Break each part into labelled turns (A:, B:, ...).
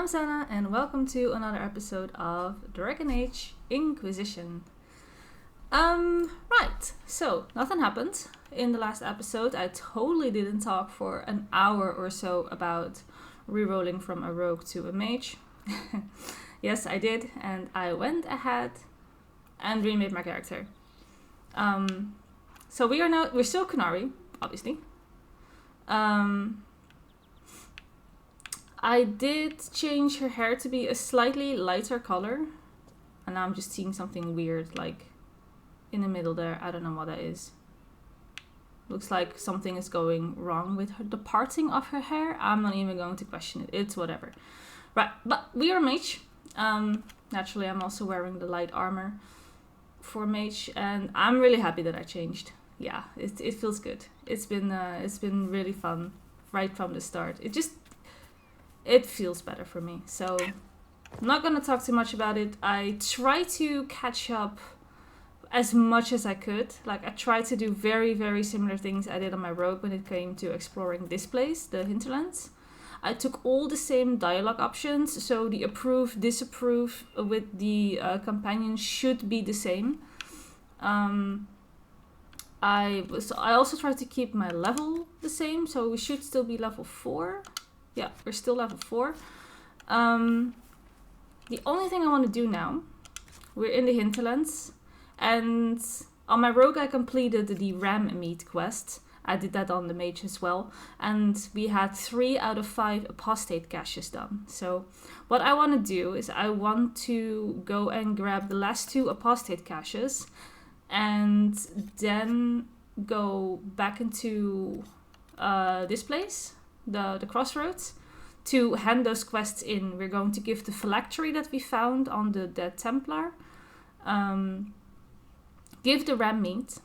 A: I'm Sana, and welcome to another episode of Dragon Age Inquisition. Right, so nothing happened in the last episode. I totally didn't talk for an hour or so about rerolling from a rogue to a mage. Yes, I did, and I went ahead and remade my character. So we're still Kunari, obviously. I did change her hair to be a slightly lighter color. And now I'm just seeing something weird, like, in the middle there. I don't know what that is. Looks like something is going wrong with the parting of her hair. I'm not even going to question it. It's whatever. Right, but we are mage. Naturally, I'm also wearing the light armor for mage. And I'm really happy that I changed. Yeah, it feels good. It's been really fun right from the start. It feels better for me. So I'm not going to talk too much about it. I try to catch up as much as I could. Like, I tried to do very, very similar things I did on my rogue when it came to exploring this place, the hinterlands. I took all the same dialogue options, so the approve, disapprove with the companions should be the same. I also tried to keep my level the same, so we should still be level 4. Yeah, we're still level 4. The only thing I want to do now, we're in the hinterlands, and on my rogue I completed the ram meat quest. I did that on the mage as well, and we had 3 out of 5 apostate caches done. So what I want to do is I want to go and grab the last 2 apostate caches, and then go back into this place, the crossroads, to hand those quests in. We're going to give the phylactery that we found on the Dead Templar, give the ram meat,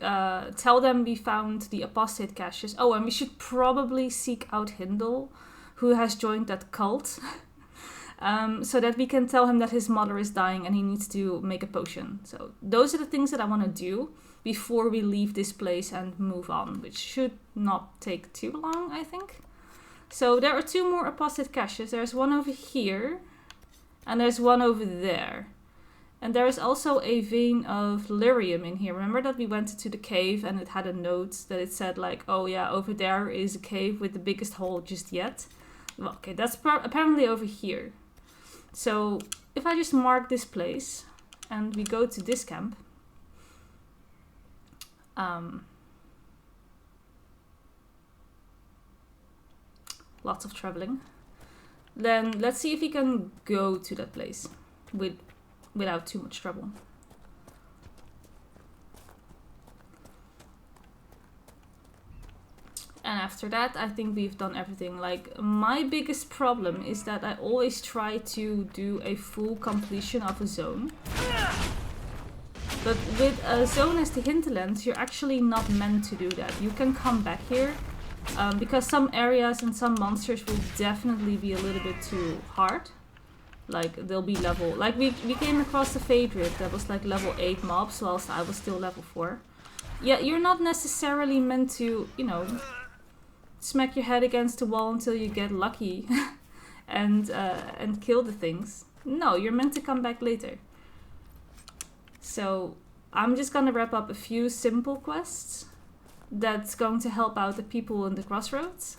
A: tell them we found the apostate caches. Oh, and we should probably seek out Hindle, who has joined that cult, so that we can tell him that his mother is dying and he needs to make a potion. So those are the things that I want to do before we leave this place and move on, which should not take too long, I think. So there are 2 more apostate caches. There's one over here, and there's one over there. And there is also a vein of lyrium in here. Remember that we went into the cave and it had a note that it said like, oh yeah, over there is a cave with the biggest hole just yet. Well, okay, that's apparently over here. So if I just mark this place and we go to this camp, lots of traveling, then let's see if we can go to that place without too much trouble. And after that, I think we've done everything. Like, my biggest problem is that I always try to do a full completion of a zone. But with a zone as the hinterlands, you're actually not meant to do that. You can come back here, because some areas and some monsters will definitely be a little bit too hard. Like, they'll be level... Like, we came across the Phaedrite that was like level 8 mobs, whilst I was still level 4. Yeah, you're not necessarily meant to, you know, smack your head against the wall until you get lucky and kill the things. No, you're meant to come back later. So I'm just gonna wrap up a few simple quests that's going to help out the people in the crossroads.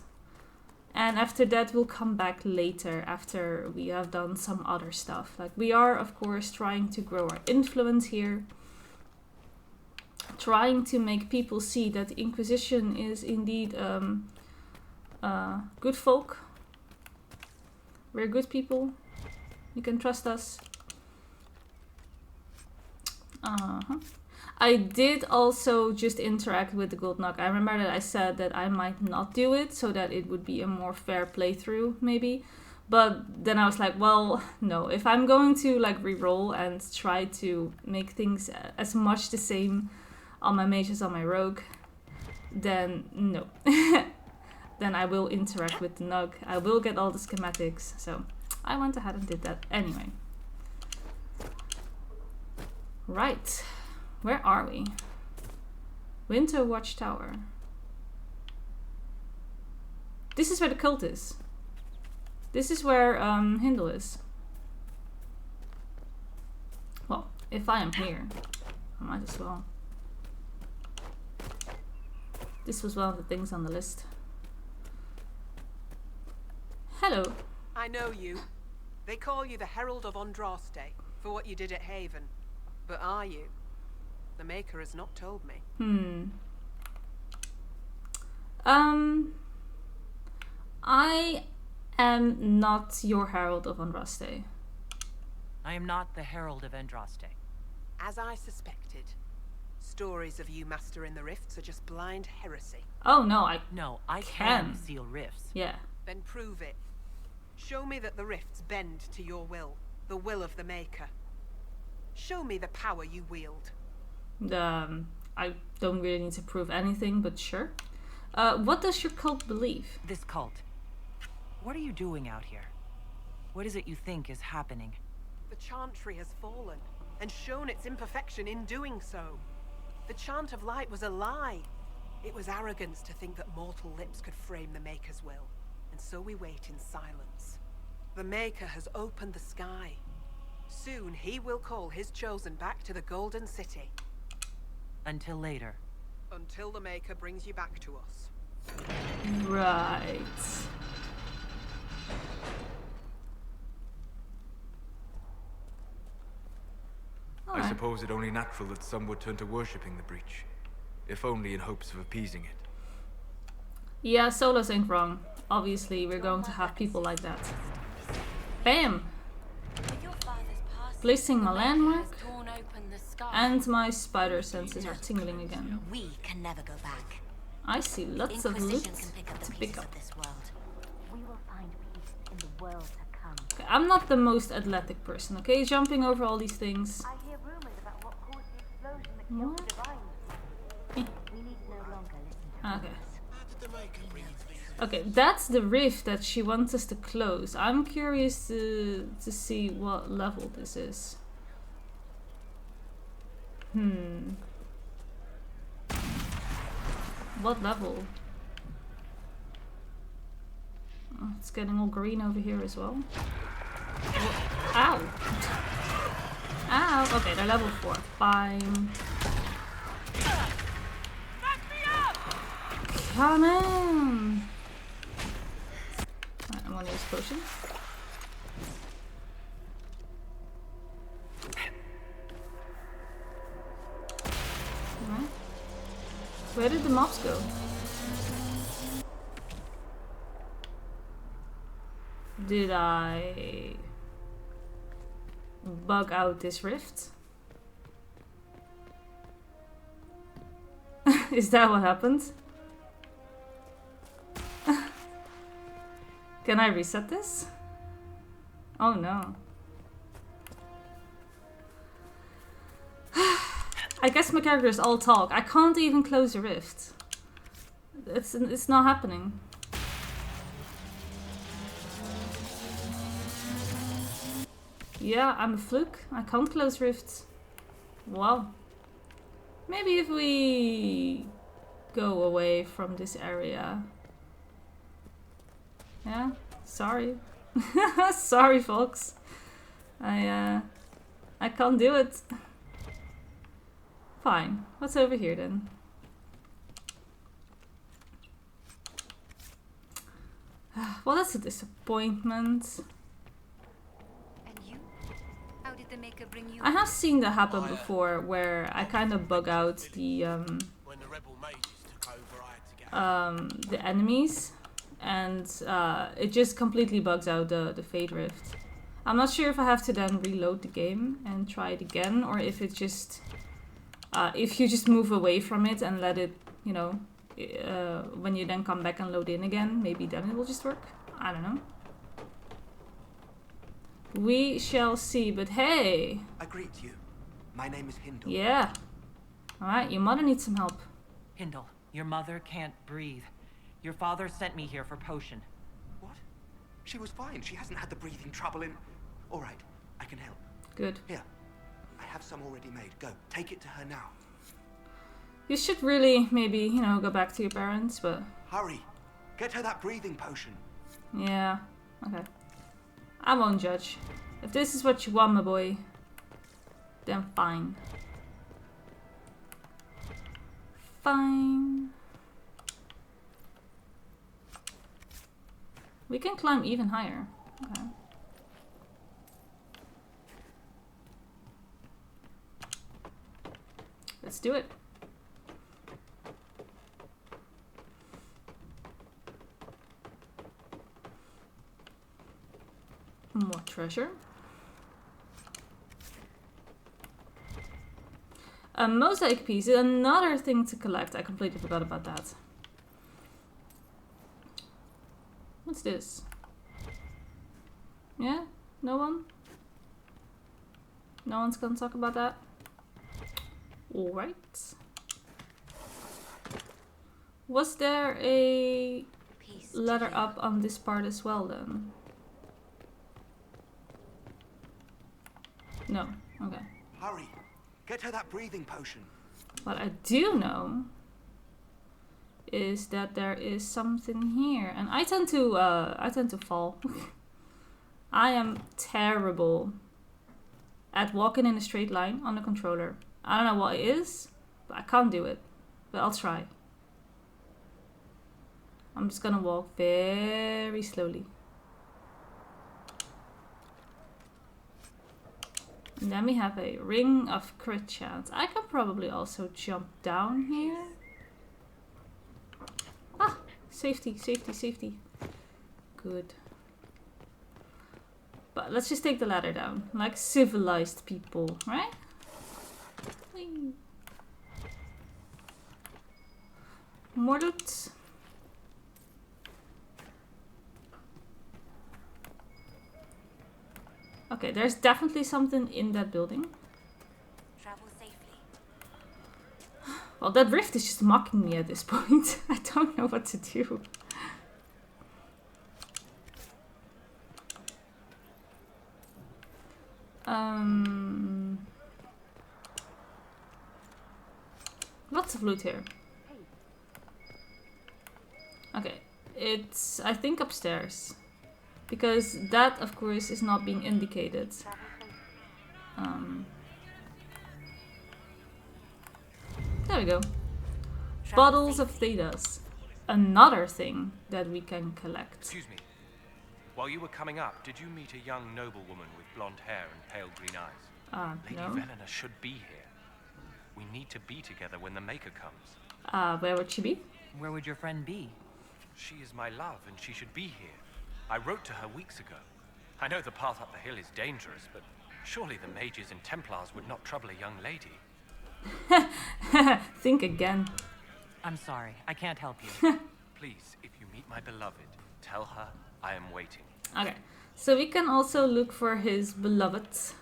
A: And after that we'll come back later after we have done some other stuff. Like, we are of course trying to grow our influence here. Trying to make people see that the Inquisition is indeed good folk. We're good people. You can trust us. I did also just interact with the Gold Knock. I remember that I said that I might not do it so that it would be a more fair playthrough, maybe. But then I was like, well, no. If I'm going to like re-roll and try to make things as much the same on my mage as on my rogue, then no. Then I will interact with the Nug. I will get all the schematics. So I went ahead and did that anyway. Right. Where are we? Winter Watchtower. This is where the cult is. This is where Hindle is. Well, if I am here, I might as well. This was one of the things on the list. Hello.
B: I know you. They call you the Herald of Andraste for what you did at Haven. But are you? The Maker has not told me.
A: I am not your Herald of Andraste.
C: I am not the Herald of Andraste.
B: As I suspected. Stories of you mastering the rifts are just blind heresy.
A: Oh no,
C: I can seal rifts.
A: Yeah.
B: Then prove it. Show me that the rifts bend to your will, the will of the Maker. Show me the power you wield.
A: I don't really need to prove anything, but sure. What does your cult believe?
C: This cult. What are you doing out here? What is it you think is happening?
B: The Chantry has fallen, and shown its imperfection in doing so. The Chant of Light was a lie. It was arrogance to think that mortal lips could frame the Maker's will, and so we wait in silence. The Maker has opened the sky. Soon he will call his chosen back to the Golden City.
C: Until later.
B: Until the Maker brings you back to us.
A: Right.
D: I suppose it only natural that some would turn to worshipping the breach, if only in hopes of appeasing it.
A: Yeah, Solos ain't wrong. Obviously, we're going to have people like that. Bam! Placing my landmark, and my spider senses are tingling again.
E: We can never go back.
A: I see lots of loot to pick up.
E: We will find peace in the world to come.
A: Okay, I'm not the most athletic person, okay? Jumping over all these things.
E: I hear rumors about what caused the explosion that killed the divines. We need no longer listen to
A: Okay. Okay, that's the rift that she wants us to close. I'm curious to see what level this is. What level? Oh, it's getting all green over here as well. Ow! Ow! Okay, they're level 4. Fine. Come on! Right, I'm gonna use potion. Alright. Where did the mobs go? Did I bug out this rift? Is that what happened? Can I reset this? Oh no. I guess my characters all talk. I can't even close the rift. It's not happening. Yeah, I'm a fluke. I can't close rifts. Wow. Maybe if we go away from this area. Yeah, sorry. Sorry, folks. I can't do it. Fine. What's over here then? Well, that's a disappointment.
E: And you? How did the Maker bring you?
A: I have seen that happen before, where I kind of bug out the
F: When the rebel mages took over, I had to get
A: the enemies, and it just completely bugs out the Fade Rift. I'm not sure if I have to then reload the game and try it again, or if it just if you just move away from it and let it, you know, when you then come back and load in again, maybe then it will just work. I don't know. We shall see, but hey!
G: I greet you. My name is Hindle.
A: Yeah. Alright, your mother needs some help.
C: Hindle, your mother can't breathe. Your father sent me here for potion.
G: What? She was fine. She hasn't had the breathing trouble in... All right, I can help.
A: Good.
G: Here, I have some already made. Go, take it to her now.
A: You should really maybe, you know, go back to your parents, but...
G: Hurry, get her that breathing potion.
A: Yeah, okay. I won't judge. If this is what you want, my boy, then fine. Fine. We can climb even higher. Okay. Let's do it. More treasure. A mosaic piece is another thing to collect. I completely forgot about that. What's this? Yeah? No one? No one's gonna talk about that? Alright. Was there a ladder up on this part as well then? No. Okay.
G: Hurry. Get her that breathing potion.
A: What I do know is that there is something here, and I tend to fall. I am terrible at walking in a straight line on the controller. I don't know what it is, but I can't do it. But I'll try. I'm just gonna walk very slowly. And then we have a ring of crit chance. I can probably also jump down here. Ah! Safety, safety, safety. Good. But let's just take the ladder down. Like civilized people, right? Whee. More loot. Okay, there's definitely something in that building.
E: Travel safely.
A: Well, that rift is just mocking me at this point. I don't know what to do. Lots of loot here. Okay, it's, I think, upstairs. Because that, of course, is not being indicated. There we go. Bottles of Thedas. Another thing that we can collect.
H: Excuse me. While you were coming up, did you meet a young noblewoman with blonde hair and pale green eyes? Lady
A: No.
H: Velena should be here. We need to be together when the Maker comes.
A: Where would she be?
C: Where would your friend be?
H: She is my love, and she should be here. I wrote to her weeks ago. I know the path up the hill is dangerous, but surely the mages and Templars would not trouble a young lady.
A: Think again.
C: I'm sorry, I can't help you.
H: Please, if you meet my beloved, tell her I am waiting.
A: Okay, so we can also look for his beloved.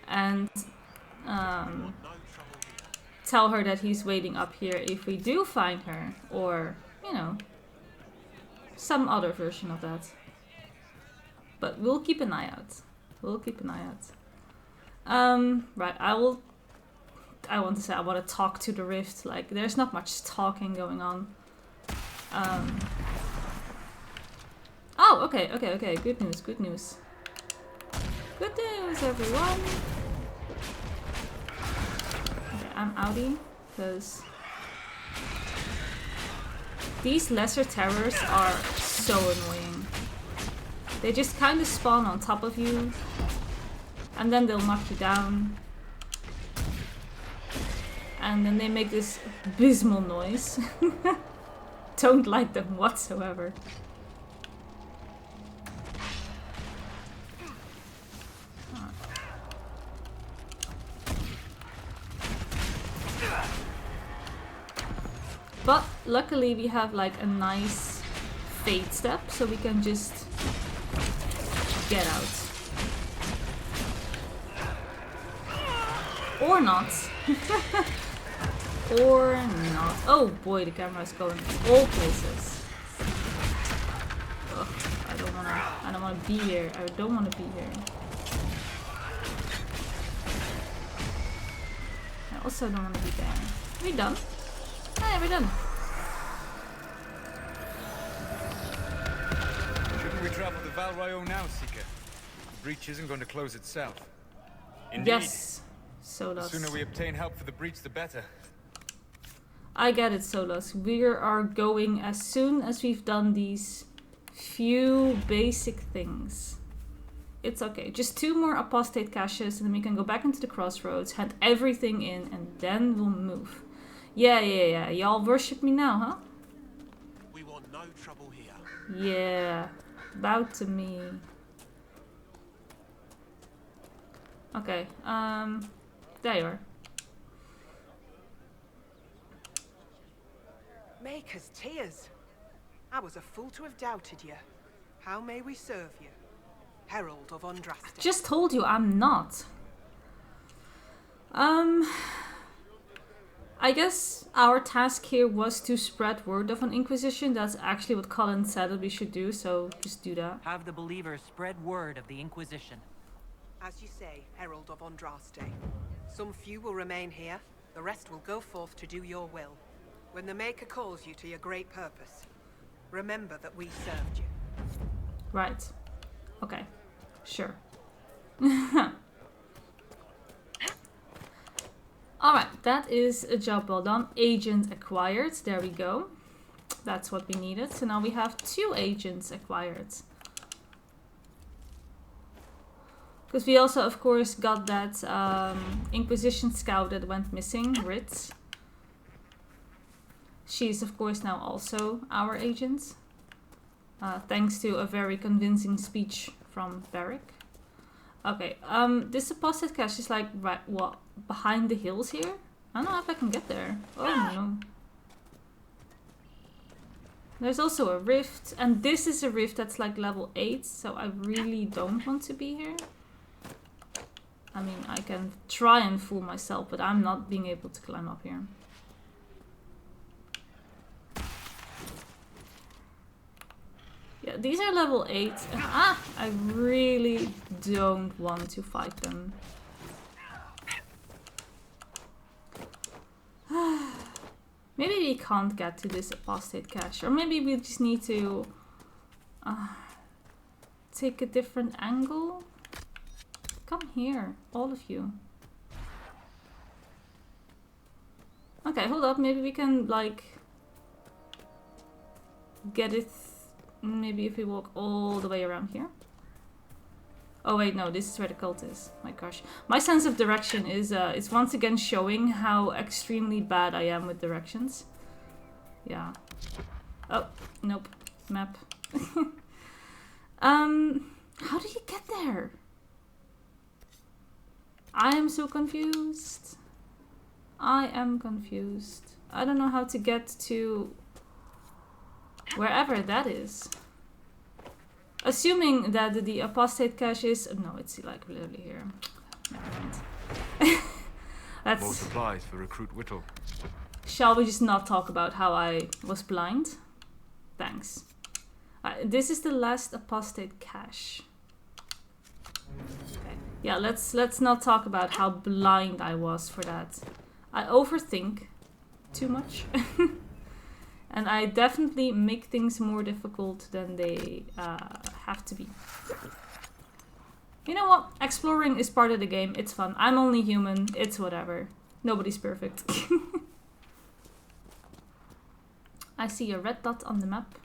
A: And tell her that he's waiting up here if we do find her. Or, you know, some other version of that. But we'll keep an eye out. We'll keep an eye out. Right, I want to say I want to talk to the rift. Like, there's not much talking going on. Oh, okay. Good news, good news. Good news, everyone. Okay, I'm outie, because these lesser terrors are so annoying. They just kind of spawn on top of you, and then they'll knock you down. And then they make this abysmal noise. Don't like them whatsoever. But luckily we have like a nice fade step, so we can just get out. Or not. Or not. Oh boy, the camera is going all places. Ugh, I don't wanna be here. I don't wanna be here. I also don't wanna be there. Are we done? Hey, we're done.
D: Shouldn't we travel the Val Rayo now, Seeker. The breach isn't going to close itself.
A: Indeed. Yes, Solas.
D: The sooner we obtain help for the breach, the better.
A: I get it, Solas. We are going as soon as we've done these few basic things. It's okay. Just 2 more apostate caches and then we can go back into the crossroads, hand everything in, and then we'll move. Yeah. Y'all worship me now, huh?
F: We want no trouble here.
A: Yeah. Bow to me. Okay. There you are.
B: Maker's tears. I was a fool to have doubted you. How may we serve you? Herald of Andraste.
A: Just told you I'm not. I guess our task here was to spread word of an Inquisition. That's actually what Colin said that we should do, so just do that.
C: Have the believers spread word of the Inquisition.
B: As you say, Herald of Andraste. Some few will remain here. The rest will go forth to do your will. When the Maker calls you to your great purpose, remember that we served you.
A: Right. Okay. Sure. Alright, that is a job well done. Agent acquired. There we go. That's what we needed. So now we have 2 agents acquired. Because we also, of course, got that Inquisition scout that went missing, Ritz. She's, of course, now also our agent. Thanks to a very convincing speech from Barrick. Okay, this apostate cache is like, right, what, behind the hills here? I don't know if I can get there. Oh no. There's also a rift, and this is a rift that's like level 8, so I really don't want to be here. I mean, I can try and fool myself, but I'm not being able to climb up here. Yeah, these are level 8, and I really don't want to fight them. Maybe we can't get to this apostate cache, or maybe we just need to take a different angle. Come here, all of you. Okay, hold up, maybe we can like get it. Maybe if we walk all the way around here. Oh wait, no, this is where the cult is. My gosh. My sense of direction is it's once again showing how extremely bad I am with directions. Yeah. Oh, nope. Map. How do you get there? I am so confused. I am confused. I don't know how to get to wherever that is. Assuming that the apostate cache is... No, it's like literally here. Never mind. That's...
D: More supplies for Recruit Whittle.
A: Shall we just not talk about how I was blind? Thanks. This is the last apostate cache. Okay. Yeah, let's not talk about how blind I was for that. I overthink too much. And I definitely make things more difficult than they have to be. You know what? Exploring is part of the game. It's fun. I'm only human. It's whatever. Nobody's perfect. I see a red dot on the map.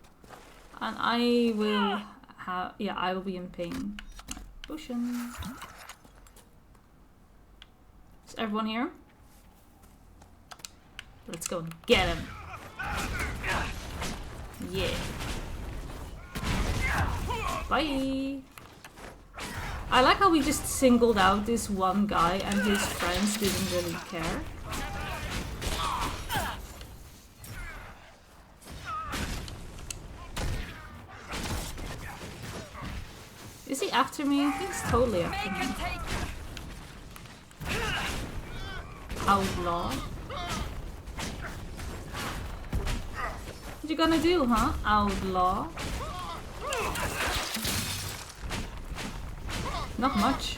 A: And I will have... Yeah, I will be in pain. Potion. Is everyone here? Let's go and get him. Yeah. Bye. I like how we just singled out this one guy and his friends didn't really care. Is he after me? He's totally after me. Outlaw. What you gonna do, huh? Outlaw. Not much.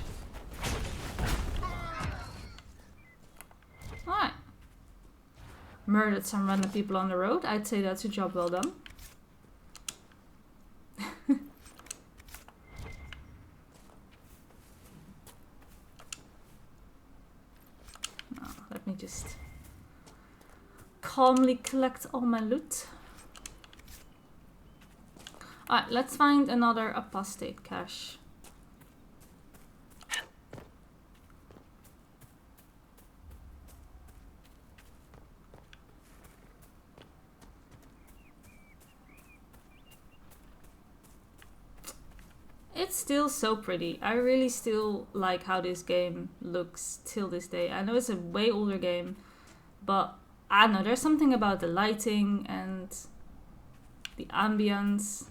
A: Alright. Murdered some random people on the road. I'd say that's a job well done. me just calmly collect all my loot. Alright, let's find another apostate cache. It's still so pretty. I really still like how this game looks till this day. I know it's a way older game, but I don't know, there's something about the lighting and the ambience.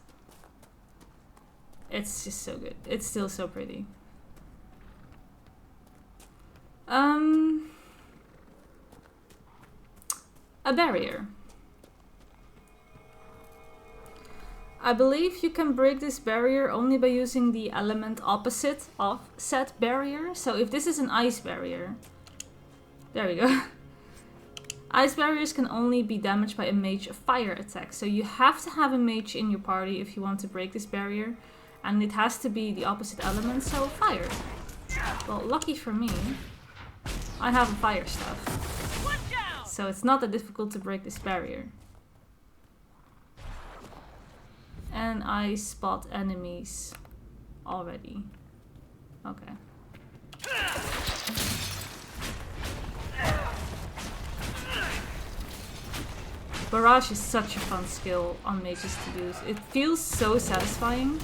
A: It's just so good. It's still so pretty. A barrier. I believe you can break this barrier only by using the element opposite of said barrier. So if this is an ice barrier, there we go. Ice barriers can only be damaged by a mage fire attack. So you have to have a mage in your party if you want to break this barrier. And it has to be the opposite element, so fire. Well, lucky for me, I have a fire staff. So it's not that difficult to break this barrier. And I spot enemies already. Okay. Barrage is such a fun skill on mages to use. It feels so satisfying.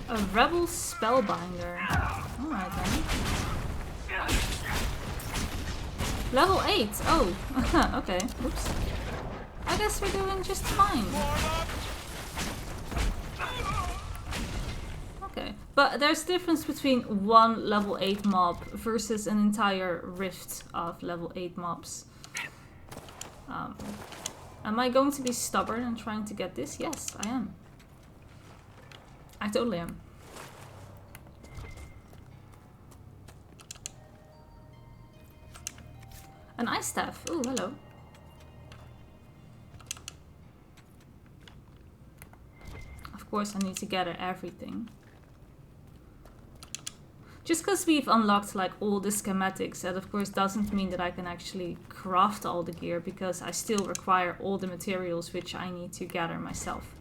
A: A rebel spellbinder. Alright then. Level 8! Oh, okay. Oops. I guess we're doing just fine. Okay. But there's a difference between one level 8 mob versus an entire rift of level 8 mobs. Am I going to be stubborn and trying to get this? Yes, I am. I totally am. An ice staff. Ooh, hello. Of course, I need to gather everything. Just because we've unlocked like all the schematics, that of course doesn't mean that I can actually craft all the gear, because I still require all the materials which I need to gather myself.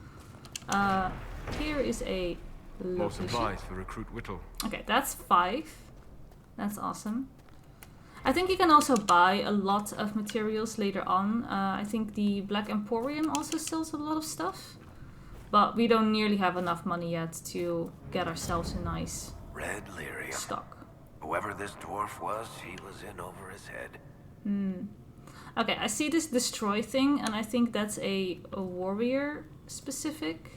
A: Here is a
D: more supplies for Recruit Whittle.
A: Okay, that's 5. That's awesome. I think you can also buy a lot of materials later on. I think the Black Emporium also sells a lot of stuff. But we don't nearly have enough money yet to get ourselves a nice
I: Red Lyria.
A: stock.
I: Whoever this dwarf was, he was in over his head.
A: Okay, I see this destroy thing, and I think that's a warrior specific.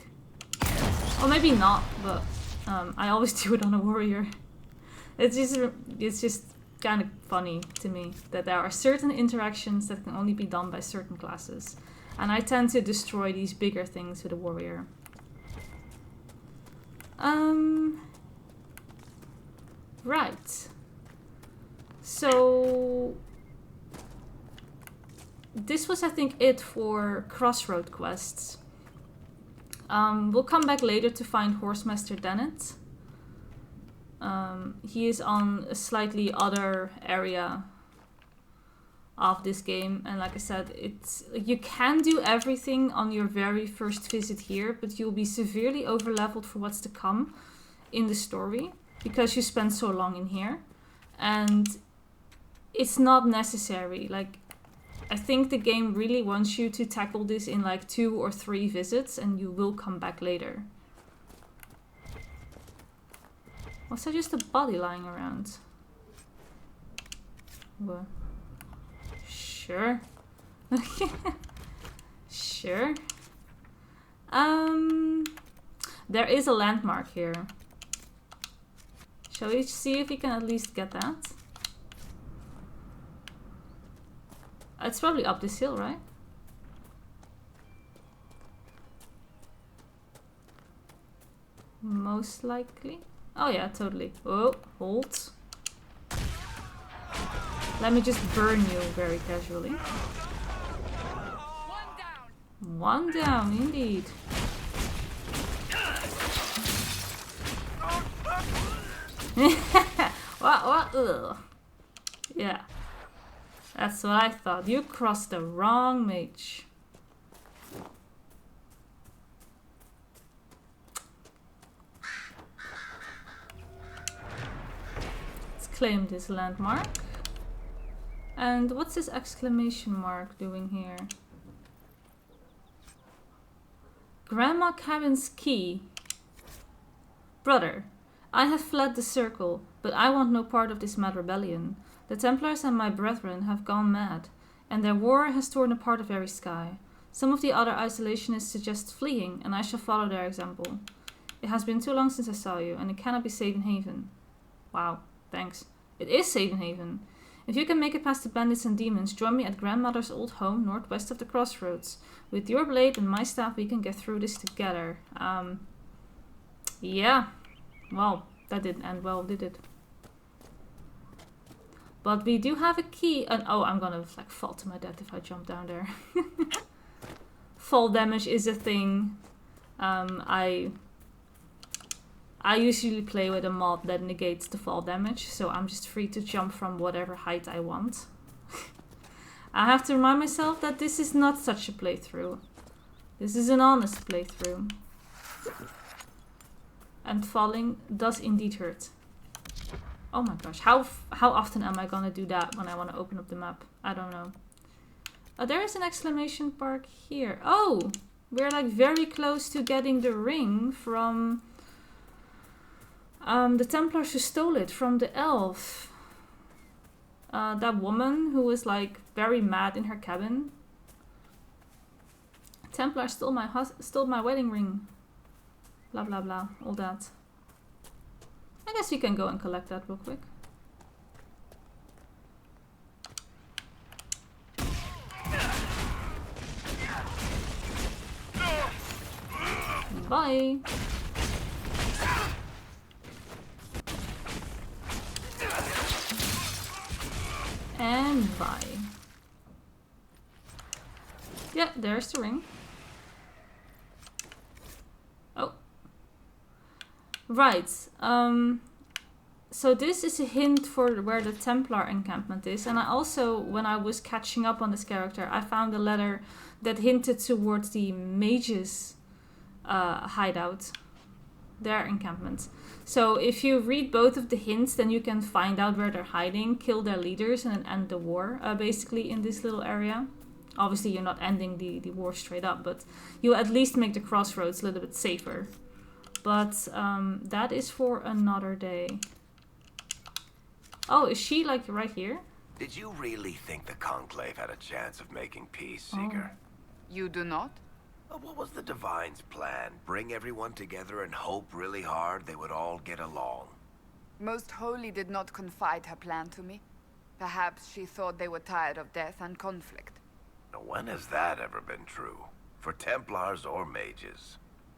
A: Or maybe not, but I always do it on a warrior. It's just kind of funny to me that there are certain interactions that can only be done by certain classes. And I tend to destroy these bigger things with a warrior. Right. So this was, I think, it for Crossroad quests. We'll come back later to find Horsemaster Dennett. He is on a slightly other area of this game, and like I said, it's you can do everything on your very first visit here, but you'll be severely overleveled for what's to come in the story because you spend so long in here, and it's not necessary. Like, I think the game really wants you to tackle this in like 2 or 3 visits, and you will come back later. Was that just a body lying around? What? Sure. Sure. There is a landmark here. Shall we see if we can at least get that? It's probably up this hill, right? Most likely. Oh yeah, totally. Oh, hold. Let me just burn you very casually. One down, indeed. What? Ugh. Yeah. That's what I thought. You crossed the wrong mage. Let's claim this landmark. And what's this exclamation mark doing here? Grandma Cabin's key. Brother, I have fled the circle, but I want no part of this mad rebellion. The Templars and my brethren have gone mad, and their war has torn apart the very sky. Some of the other isolationists suggest fleeing, and I shall follow their example. It has been too long since I saw you, and it cannot be Saven Haven. Wow, thanks. It is Saven Haven. If you can make it past the bandits and demons, join me at Grandmother's old home northwest of the crossroads. With your blade and my staff, we can get through this together. Yeah. Well, that didn't end well, did it? But we do have a key. And oh, I'm gonna like fall to my death if I jump down there. Fall damage is a thing. I usually play with a mod that negates the fall damage, so I'm just free to jump from whatever height I want. I have to remind myself that this is not such a playthrough. This is an honest playthrough. And falling does indeed hurt. Oh my gosh, how often am I gonna do that when I want to open up the map? I don't know. There is an exclamation mark here. Oh, we're like very close to getting the ring from the Templars who stole it from the elf. That woman who was like very mad in her cabin. Templar stole my wedding ring. Blah blah blah, all that. I guess we can go and collect that real quick. Bye. And bye. Yeah, there's the ring. Oh. Right. So this is a hint for where the Templar encampment is. And I also, when I was catching up on this character, I found a letter that hinted towards the mages' hideout. Their encampment. So if you read both of the hints, then you can find out where they're hiding, kill their leaders, and end the war, basically, in this little area. Obviously, you're not ending the war straight up, but you at least make the crossroads a little bit safer. But that is for another day. Oh, is she, like, right here?
I: Did you really think the Conclave had a chance of making peace, Seeker?
J: You do not?
I: What was the Divine's plan? Bring everyone together and hope really hard they would all get along?
J: Most Holy did not confide her plan to me. Perhaps she thought they were tired of death and conflict.
I: Now, when has that ever been true? For Templars or mages?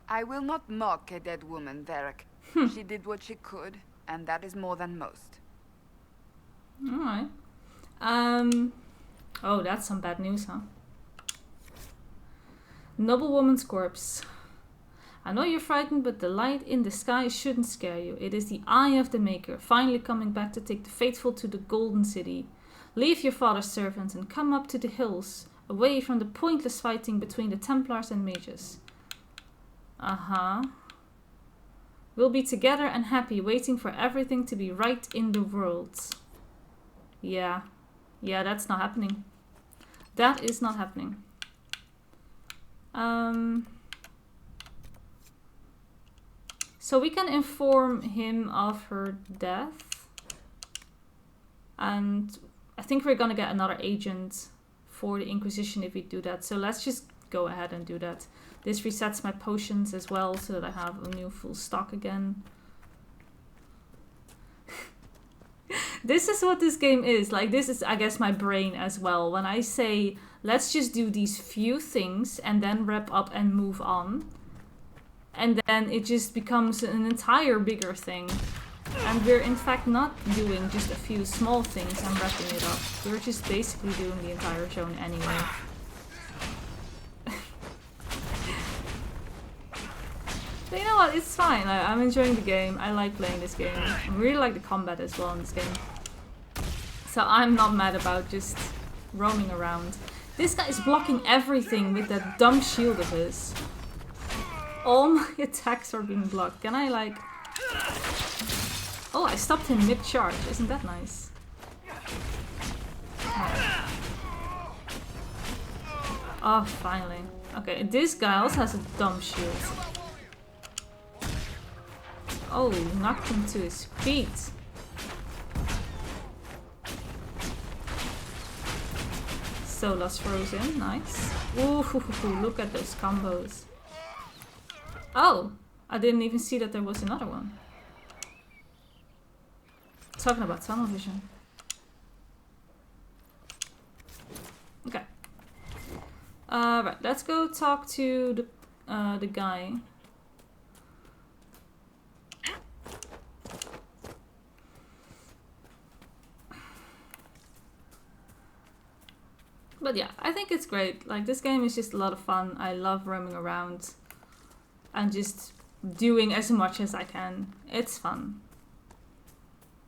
J: I will not mock a dead woman, Varric. She did what she could, and that is more than most.
A: Alright. Oh, that's some bad news, huh? Noblewoman's corpse. I know you're frightened, but the light in the sky shouldn't scare you. It is the eye of the Maker, finally coming back to take the faithful to the Golden City. Leave your father's servants and come up to the hills, away from the pointless fighting between the Templars and mages. Uh-huh. We'll be together and happy, waiting for everything to be right in the world. Yeah. Yeah, that's not happening. That is not happening. So we can inform him of her death. And I think we're gonna get another agent for the Inquisition if we do that. So let's just go ahead and do that. This resets my potions as well so that I have a new full stock again. This is what this game is. Like, this is, I guess, my brain as well. When I say, let's just do these few things and then wrap up and move on. And then it just becomes an entire bigger thing. And we're in fact not doing just a few small things and wrapping it up. We're just basically doing the entire zone anyway. But you know what? It's fine. I'm enjoying the game. I like playing this game. I really like the combat as well in this game. So I'm not mad about just roaming around. This guy is blocking everything with that dumb shield of his. All my attacks are being blocked. Can I like... Oh, I stopped him mid-charge. Isn't that nice? Oh, finally. Okay, this guy also has a dumb shield. Oh, knocked him to his feet. Sola's frozen, nice. Ooh, look at those combos. Oh, I didn't even see that there was another one. Talking about tunnel vision. Okay. Right, let's go talk to the guy. But yeah, I think it's great. Like, this game is just a lot of fun. I love roaming around and just doing as much as I can. It's fun.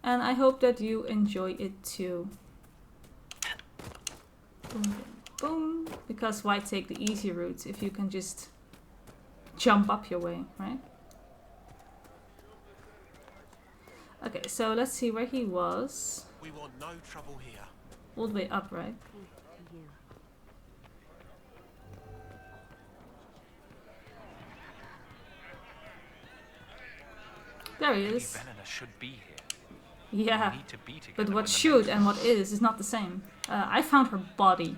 A: And I hope that you enjoy it too. Boom, boom, boom. Because why take the easy route if you can just jump up your way, right? Okay, so let's see where he was.
F: We want no trouble here.
A: All the way up, right? There he is.
H: Venena should be here.
A: Yeah,
H: We need to be together
A: but
H: when
A: what
H: the
A: should
H: mages-
A: and what is not the same. I found her body.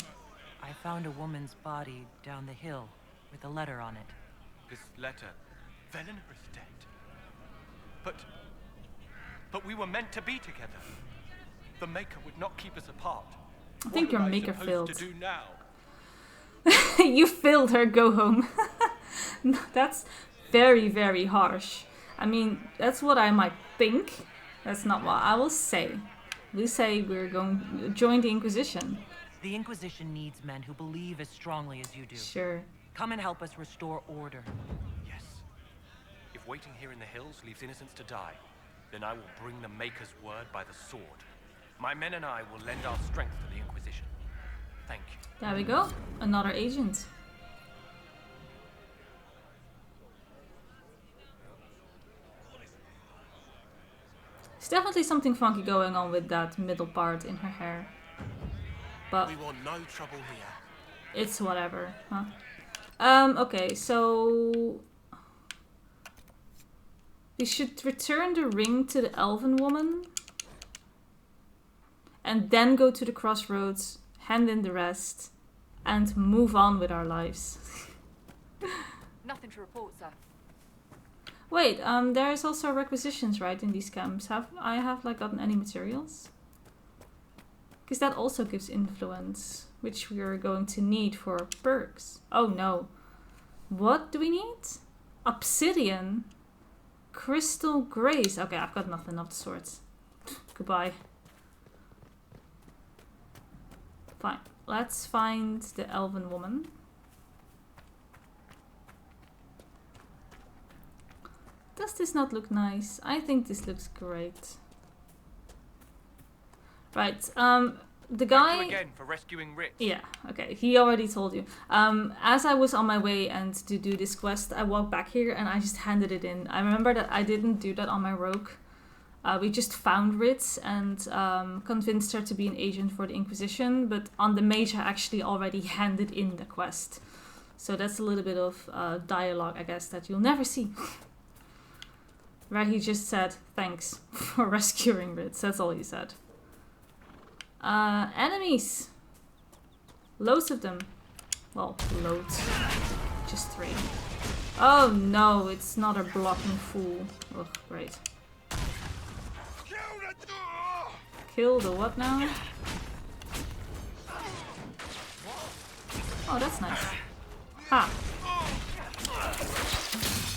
C: I found a woman's body down the hill with a letter on it.
H: This letter. Venena is dead. But we were meant to be together. The Maker would not keep us apart.
A: I think your
H: What am I
A: Maker
H: supposed
A: failed.
H: to do now?
A: You failed her, go home. That's very, very harsh. I mean, that's what I might think. That's not what I will say. We say we're going to join the Inquisition.
C: The Inquisition needs men who believe as strongly as you do.
A: Sure.
C: Come and help us restore order.
H: Yes. If waiting here in the hills leaves innocents to die, then I will bring the Maker's word by the sword. My men and I will lend our strength to the Inquisition. Thank you.
A: There we go. Another agent. There's definitely something funky going on with that middle part in her hair. But
F: We want no trouble here.
A: it's whatever, huh? Okay, so... we should return the ring to the elven woman. And then go to the crossroads, hand in the rest, and move on with our lives.
J: Nothing to report, sir.
A: Wait, there is also requisitions, right, in these camps. Have I like gotten any materials? Because that also gives influence, which we are going to need for perks. Oh no. What do we need? Obsidian. Crystal Grace. Okay, I've got nothing of the sorts. Goodbye. Fine. Let's find the elven woman. Does this not look nice? I think this looks great. Right, the guy...
H: Thank you again for rescuing Rich.
A: Yeah, okay, he already told you. As I was on my way and to do this quest, I walked back here and I just handed it in. I remember that I didn't do that on my rogue. We just found Ritz and convinced her to be an agent for the Inquisition, but on the mage I actually already handed in the quest. So that's a little bit of dialogue, I guess, that you'll never see. Where he just said, thanks for rescuing Ritz. That's all he said. Enemies. Loads of them. Well, loads. Just 3. Oh no, it's not a blocking fool. Oh, great. Kill the what now? Oh, that's nice. Ha!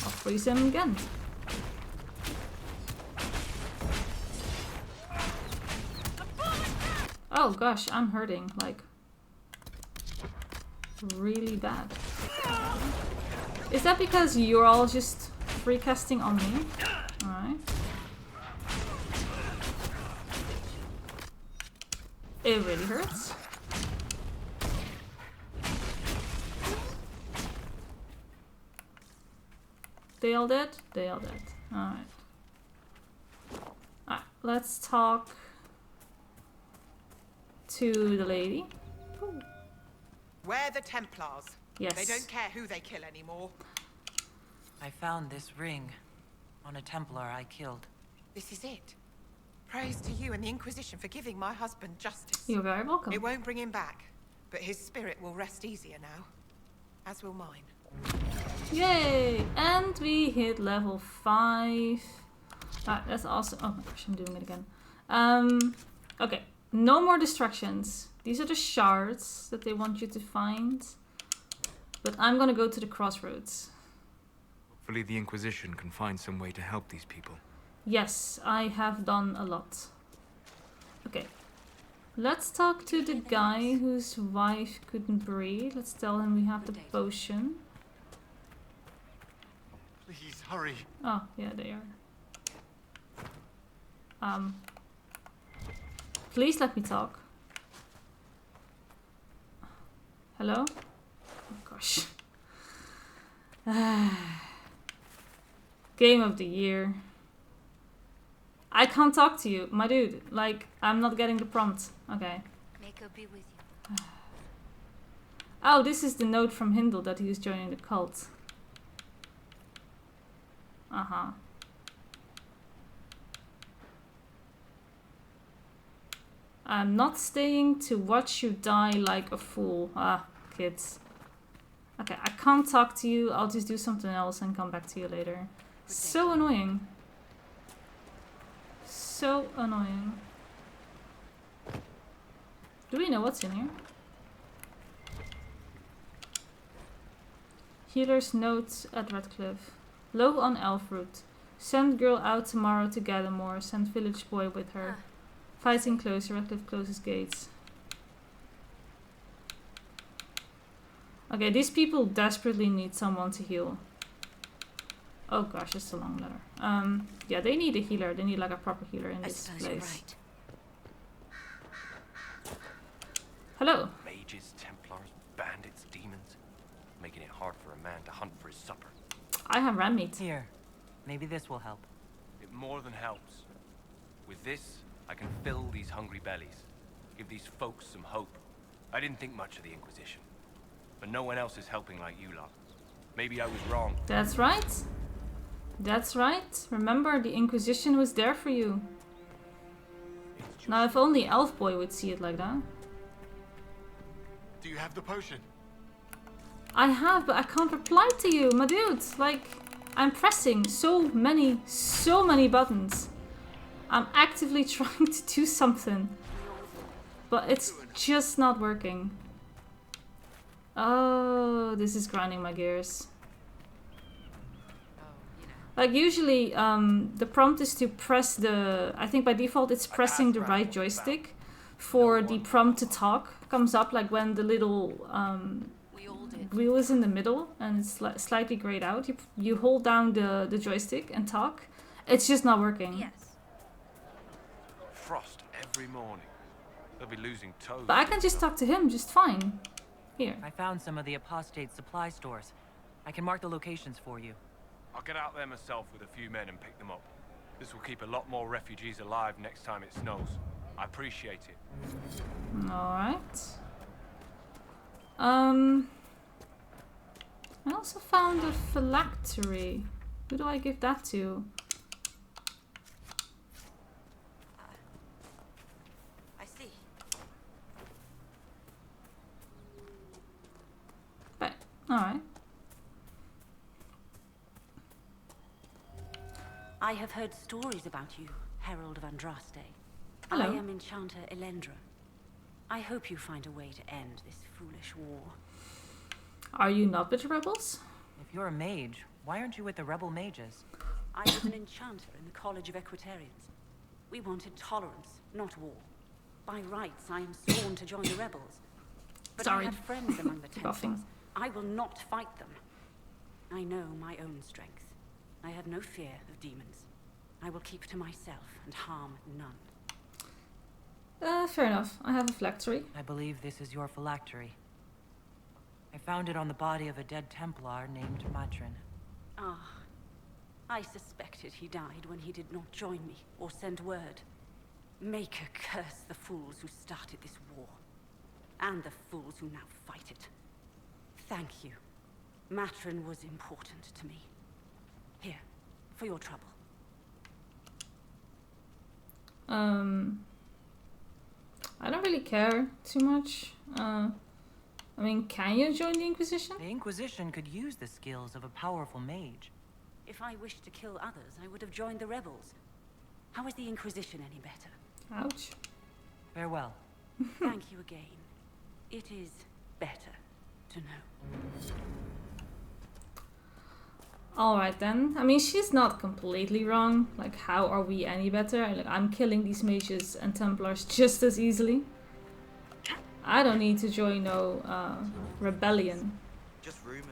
A: I'll freeze him again. Oh gosh, I'm hurting, like, really bad. Is that because you're all just free casting on me. Alright. It really hurts. They all dead? They all dead. Alright. Alright, let's talk to the lady. Ooh.
B: We're the Templars.
A: Yes.
B: They don't care who they kill anymore.
C: I found this ring on a Templar I killed.
B: This is it. Praise to you and the Inquisition for giving my husband justice.
A: You're very welcome.
B: It won't bring him back, but his spirit will rest easier now. As will mine.
A: Yay! And we hit level 5. That's awesome. Oh my gosh, I'm doing it again. Okay. No more distractions. These are the shards that they want you to find. But I'm gonna go to the crossroads.
D: Hopefully the Inquisition can find some way to help these people.
A: Yes, I have done a lot. Okay. Let's talk to the guy whose wife couldn't breathe. Let's tell him we have the potion.
G: Please, hurry.
A: Oh, yeah, they are. Please let me talk. Hello? Oh gosh. Game of the year. I can't talk to you, my dude. Like, I'm not getting the prompt. Okay.
E: Make her be with you.
A: Oh, this is the note from Hindle that he was joining the cult. Uh-huh. I'm not staying to watch you die like a fool. Ah, kids. Okay, I can't talk to you. I'll just do something else and come back to you later. So annoying. So annoying. Do we know what's in here? Healer's notes at Redcliffe. Low on elf root. Send girl out tomorrow to gather more. Send village boy with her. Fighting closer. Redcliffe closes gates. Okay, these people desperately need someone to heal. Oh gosh, it's a long letter. Yeah, they need a healer. They need like a proper healer in this place. You're right. Hello.
H: Mages, Templars, bandits, demons. Making it hard for a man to hunt for his supper.
A: I have ram meat.
C: Here. Maybe this will help.
H: It more than helps. With this, I can fill these hungry bellies. Give these folks some hope. I didn't think much of the Inquisition. But no one else is helping like you lot. Maybe I was wrong.
A: That's right. That's right. Remember, the Inquisition was there for you. Now, if only Elf Boy would see it like that.
G: Do you have the potion?
A: I have, but I can't reply to you, my dude. Like, I'm pressing so many buttons. I'm actively trying to do something. But it's just not working. Oh, this is grinding my gears. Like usually, the prompt is to press the... I think by default it's pressing the right joystick for the prompt to talk. Comes up like when the little wheel is in the middle and it's slightly grayed out. You hold down the joystick and talk. It's just not working.
E: Yes.
H: Frost every morning. They'll be losing toes.
A: But I can just talk to him just fine. Here.
C: I found some of the apostate supply stores. I can mark the locations for you.
H: I'll get out there myself with a few men and pick them up. This will keep a lot more refugees alive next time it snows. I appreciate it.
A: Alright. I also found a phylactery. Who do I give that to?
E: I see.
A: But, alright.
K: I have heard stories about you, Herald of Andraste.
A: Hello.
K: I am Enchanter Elendra. I hope you find a way to end this foolish war.
A: Are you not with the rebels?
C: If you're a mage, why aren't you with the rebel mages?
K: I was an enchanter in the College of Equitarians. We wanted tolerance, not war. By rights, I am sworn to join the rebels. But
A: Sorry.
K: I have friends among the
A: Buffing.
K: Templars. I will not fight them. I know my own strength. I have no fear of demons. I will keep to myself and harm none.
A: Fair enough. I have a phylactery.
C: I believe this is your phylactery. I found it on the body of a dead Templar named Matrin.
K: Ah, I suspected he died when he did not join me or send word. Maker curse the fools who started this war, and the fools who now fight it. Thank you. Matrin was important to me. Here, for your trouble.
A: I don't really care too much. I mean, can you join the Inquisition?
C: The Inquisition could use the skills of a powerful mage.
K: If I wished to kill others, I would have joined the rebels. How is the Inquisition any better?
A: Ouch.
C: Farewell.
K: Thank you again. It is better to know.
A: Alright then. I mean, she's not completely wrong. Like, how are we any better? Like, I'm killing these mages and Templars just as easily. I don't need to join no rebellion.
L: Just rumors.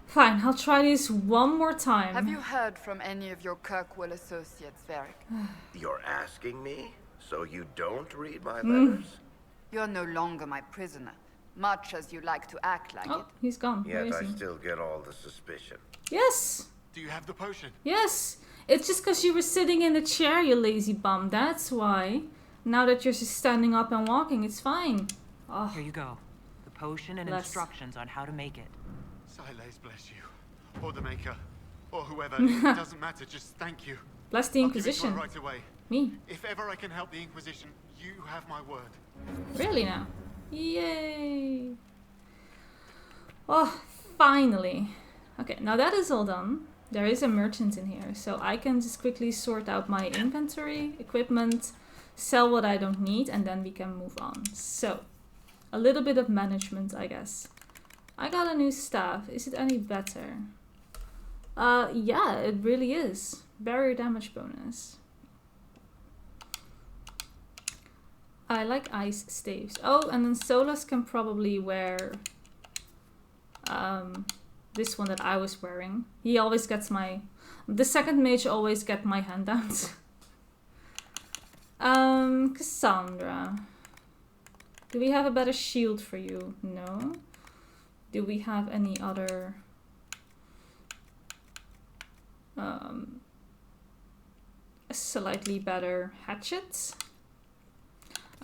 A: Fine, I'll try this one more time.
J: Have you heard from any of your Kirkwall associates, Varric?
I: You're asking me? So you don't read my letters?
J: You're no longer my prisoner, much as you like to act like it.
A: He's gone.
I: Yet I still get all the suspicion.
A: Yes!
F: Do you have the potion?
A: Yes! It's just because you were sitting in the chair, you lazy bum. That's why. Now that you're just standing up and walking, it's fine. Oh.
C: Here you go. The potion and instructions on how to make it.
F: Silas bless you. Or the Maker. Or whoever. It doesn't matter. Just thank you.
A: Bless the Inquisition.
F: I'll give it to her right away.
A: Me?
F: If ever I can help the Inquisition, you have my word.
A: Really now? Yay! Oh, finally. Okay, now that is all done. There is a merchant in here, so I can just quickly sort out my inventory, equipment, sell what I don't need, and then we can move on. So, a little bit of management, I guess. I got a new staff. Is it any better? Yeah, it really is. Barrier damage bonus. I like ice staves. Oh, and then Solas can probably wear this one that I was wearing. He always gets my... The second mage always get my handouts. Cassandra. Do we have a better shield for you? No. Do we have any other... a slightly better hatchet?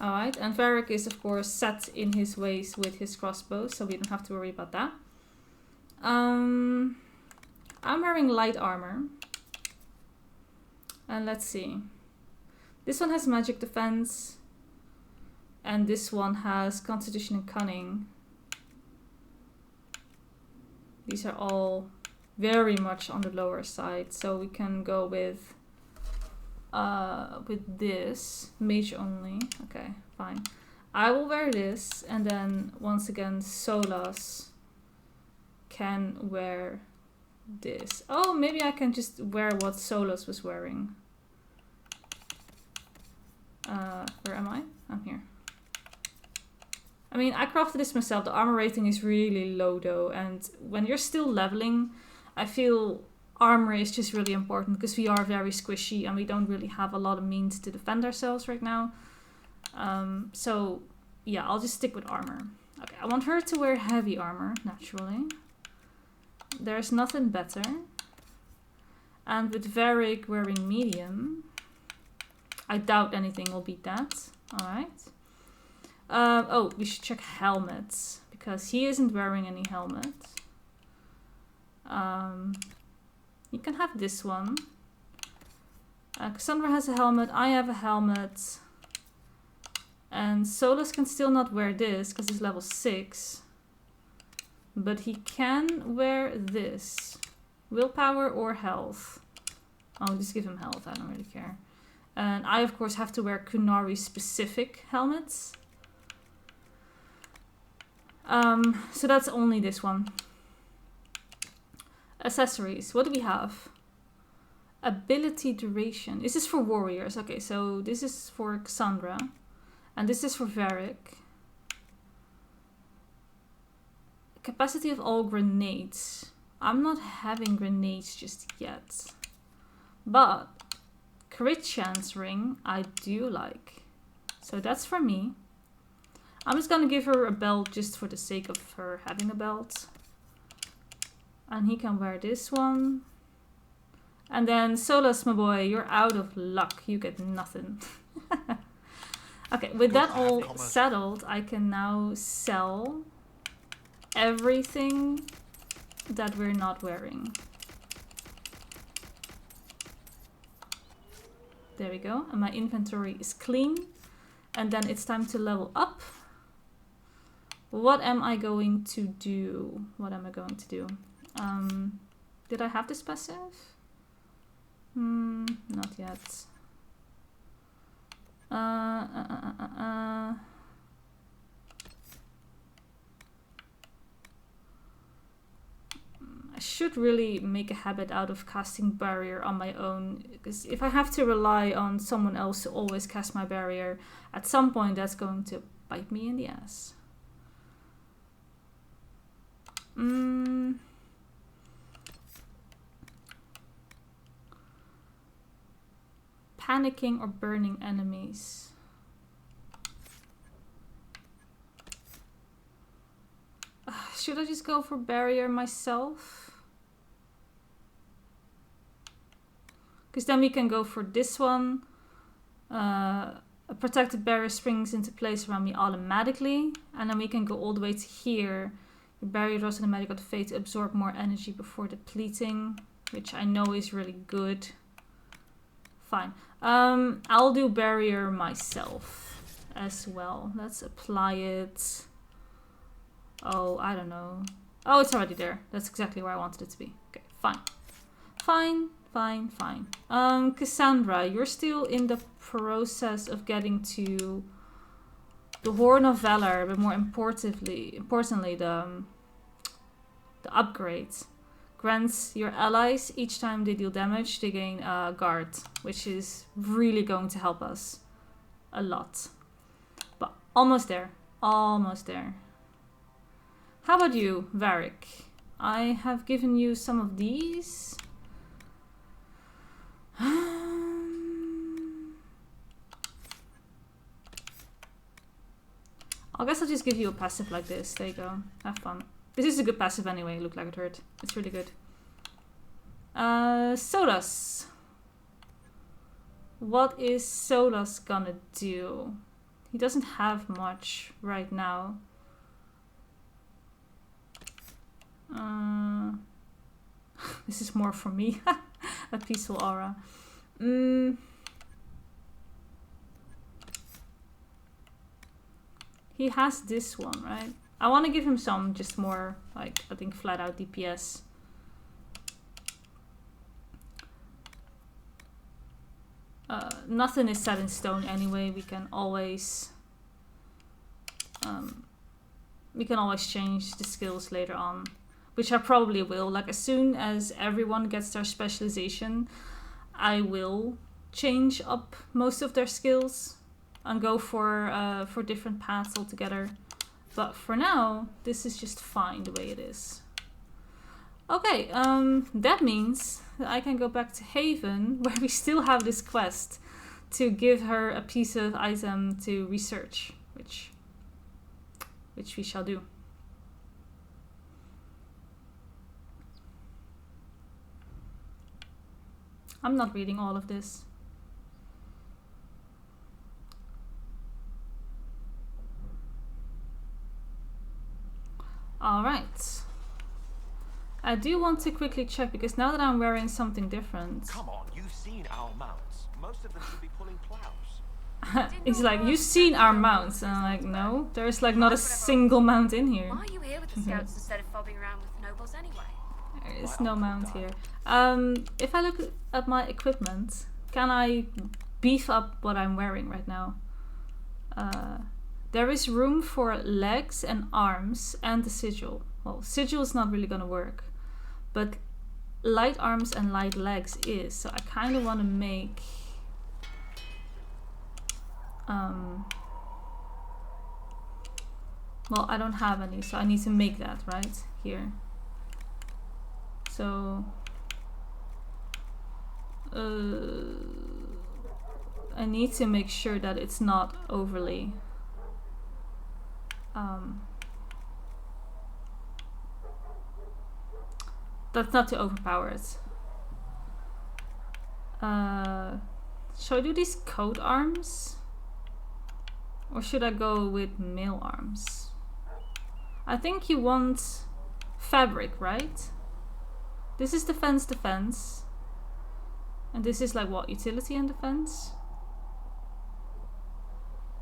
A: Alright, and Varric is of course set in his ways with his crossbow, so we don't have to worry about that. I'm wearing light armor. And let's see. This one has magic defense. And this one has constitution and cunning. These are all very much on the lower side, so we can go with this. Mage only. Okay, fine. I will wear this, and then once again Solas can wear this. Oh, maybe I can just wear what Solas was wearing. Where am I? I'm here. I mean, I crafted this myself. The armor rating is really low though, and when you're still leveling, I feel armor is just really important because we are very squishy and we don't really have a lot of means to defend ourselves right now. So yeah, I'll just stick with armor. Okay, I want her to wear heavy armor, naturally. There's nothing better. And with Varric wearing medium, I doubt anything will beat that. Alright. Oh, we should check helmets, because he isn't wearing any helmet. You can have this one. Cassandra has a helmet, I have a helmet. And Solas can still not wear this, because he's level 6. But he can wear this. Willpower or health. I'll just give him health, I don't really care. And I of course have to wear Kunari specific helmets. So that's only this one. Accessories, what do we have? Ability duration. This is for warriors. Okay, so this is for Cassandra. And this is for Varric. Capacity of all grenades. I'm not having grenades just yet. But crit chance ring I do like. So that's for me. I'm just gonna give her a belt just for the sake of her having a belt. And he can wear this one. And then Solas, my boy, you're out of luck. You get nothing. Okay, with that all settled, I can now sell everything that we're not wearing. There we go. And my inventory is clean. And then it's time to level up. What am I going to do? What am I going to do? Did I have this passive? Not yet. I should really make a habit out of casting barrier on my own, because if I have to rely on someone else to always cast my barrier, at some point that's going to bite me in the ass. Panicking or burning enemies. Should I just go for barrier myself? Because then we can go for this one. A protected barrier springs into place around me automatically. And then we can go all the way to here. Your barrier draws an automatic of the fate to absorb more energy before depleting. Which I know is really good. Fine. I'll do barrier myself as well. Let's apply it. Oh, I don't know. Oh, it's already there. That's exactly where I wanted it to be. Okay, fine. Fine. Cassandra, you're still in the process of getting to the Horn of Valor, but more importantly, the upgrade. Grants your allies, each time they deal damage, they gain guard, which is really going to help us a lot. But almost there. Almost there. How about you, Varric? I have given you some of these. I guess I'll just give you a passive like this. There you go. Have fun. This is a good passive anyway, look like it hurt. It's really good. Solas. What is Solas gonna do? He doesn't have much right now. This is more for me. A peaceful aura. He has this one, right? I want to give him some just more, like, I think flat out DPS. Nothing is set in stone anyway. We can always change the skills later on, which I probably will. Like, as soon as everyone gets their specialization, I will change up most of their skills and go for different paths altogether. But for now, this is just fine the way it is. Okay, that means that I can go back to Haven, where we still have this quest to give her a piece of item to research, which we shall do. I'm not reading all of this. Alright. I do want to quickly check, because now that I'm wearing something different...
L: Come on, you've seen our mounts. Most of them should be pulling plows.
A: He's like, you've seen our mounts. And I'm like, no, there's like not a single mount in here.
E: Why are you here with the scouts instead of fobbing around with nobles anyway?
A: There is no mount here. If I look at my equipment, can I beef up what I'm wearing right now? There is room for legs and arms and the sigil. Well, sigil is not really gonna work, but light arms and light legs is. So I kind of want to make well, I don't have any, so I need to make that right here. So I need to make sure that it's not overly that's not to overpower it. Should I do these coat arms? Or should I go with mail arms? I think you want fabric, right? This is defense. And this is like what? Utility and defense?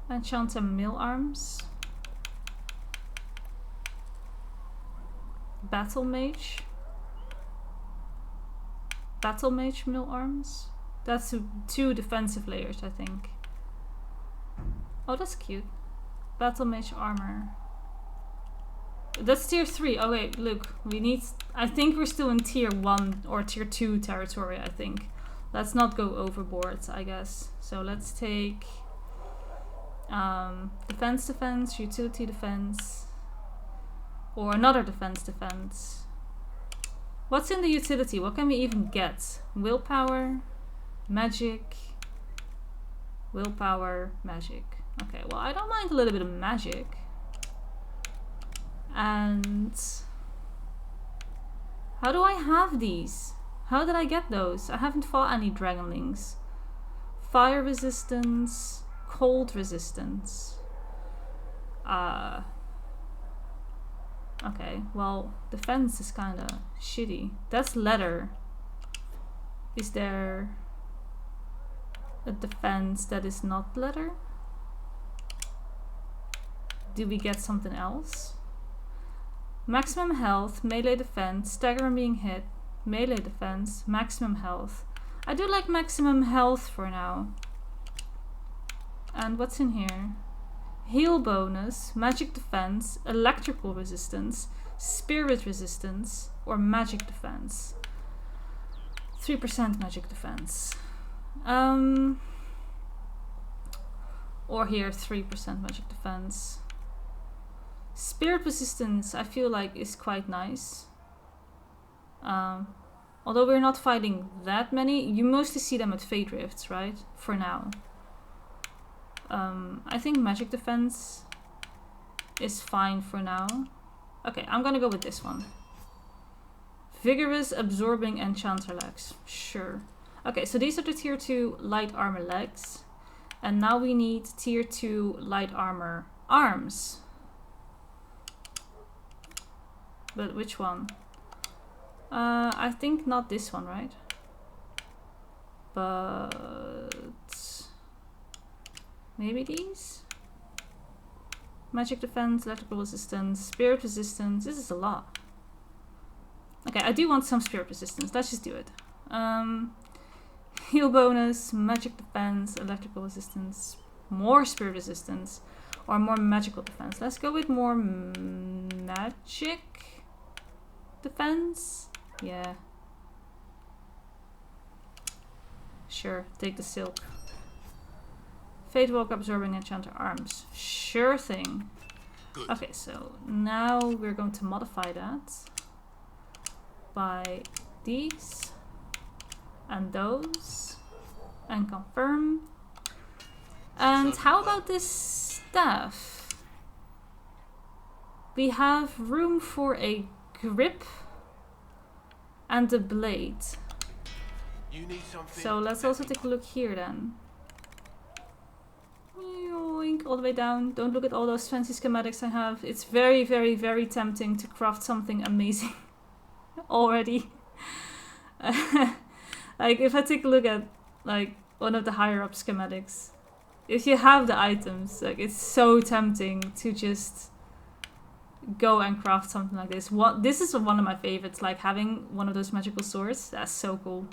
A: Enchant and mail arms. Battle mage. Battle mage mill arms. That's 2 defensive layers, I think. Oh, that's cute. Battle mage armor. That's tier 3. Oh wait, look. We need... I think we're still in tier 1 or tier 2 territory, I think. Let's not go overboard, I guess. So let's take... defense, utility defense. Or another defense. What's in the utility? What can we even get? Willpower, magic, willpower, magic. Okay, well, I don't mind a little bit of magic. And how do I have these? How did I get those? I haven't fought any dragonlings. Fire resistance, cold resistance. Okay, well, defense is kinda shitty. That's leather. Is there a defense that is not leather? Do we get something else? Maximum health, melee defense, stagger when being hit, melee defense, maximum health. I do like maximum health for now. And what's in here? Heal bonus, magic defense, electrical resistance, spirit resistance, or magic defense. 3% magic defense. Or here, 3% magic defense. Spirit resistance, I feel like, is quite nice. Although we're not fighting that many, you mostly see them at Fate Rifts, right? For now. I think magic defense is fine for now. Okay, I'm gonna go with this one. Vigorous, absorbing, enchanter legs. Sure. Okay, so these are the tier 2 light armor legs. And now we need tier 2 light armor arms. But which one? I think not this one, right? But... maybe these? Magic defense, electrical resistance, spirit resistance. This is a lot. Okay, I do want some spirit resistance. Let's just do it. Heal bonus, magic defense, electrical resistance, more spirit resistance, or more magical defense. Let's go with more magic defense. Yeah. Sure, take the silk. Fate Walk, absorbing enchanter arms. Sure thing. Good. Okay, so now we're going to modify that by these and those and confirm. And how about this staff? We have room for a grip and a blade.
L: You need something.
A: So let's also take a look here then. Yoink, all the way down. Don't look at all those fancy schematics I have. It's very, very, very tempting to craft something amazing already. Like if I take a look at like one of the higher up schematics, if you have the items, like it's so tempting to just go and craft something like this. This is one of my favorites, like having one of those magical swords. That's so cool.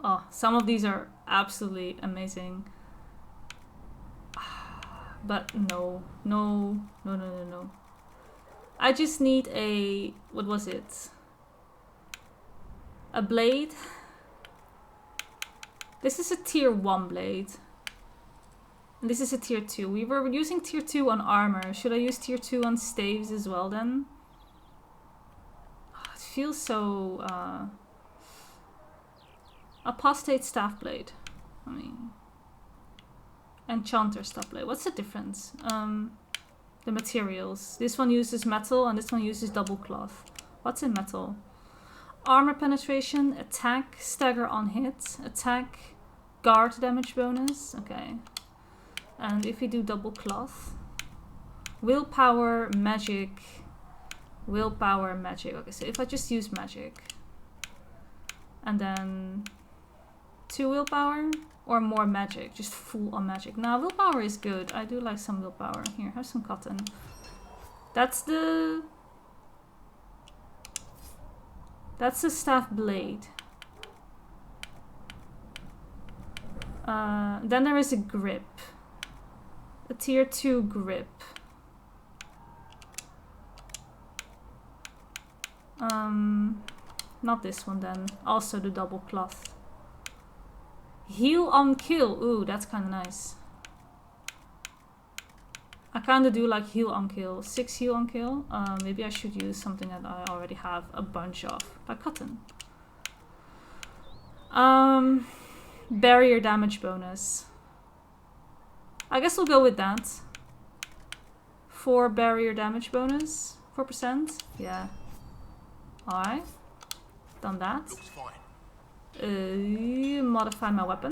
A: Oh, some of these are absolutely amazing. But no. I just need a... what was it? A blade. This is a tier 1 blade. And this is a tier 2. We were using tier 2 on armor. Should I use tier 2 on staves as well then? feels so apostate staff blade. I mean, enchanter staff blade. What's the difference? The materials. This one uses metal and this one uses double cloth. What's in metal? Armor penetration, attack, stagger on hit, attack, guard damage bonus. Okay. And if we do double cloth, willpower, magic, willpower, magic. Okay, so if I just use magic and then 2 willpower or more magic, just full on magic. Now willpower is good. I do like some willpower. Here, have some cotton. That's the staff blade. Then there is a grip. A tier 2 grip. Not this one then. Also the double cloth. Heal on kill. Ooh, that's kind of nice. I kind of do like heal on kill. 6 heal on kill. Maybe I should use something that I already have a bunch of. Like cotton. Barrier damage bonus. I guess we'll go with that. 4 barrier damage bonus. 4%. Yeah. Alright. Done that.
L: Looks fine.
A: Modify my weapon.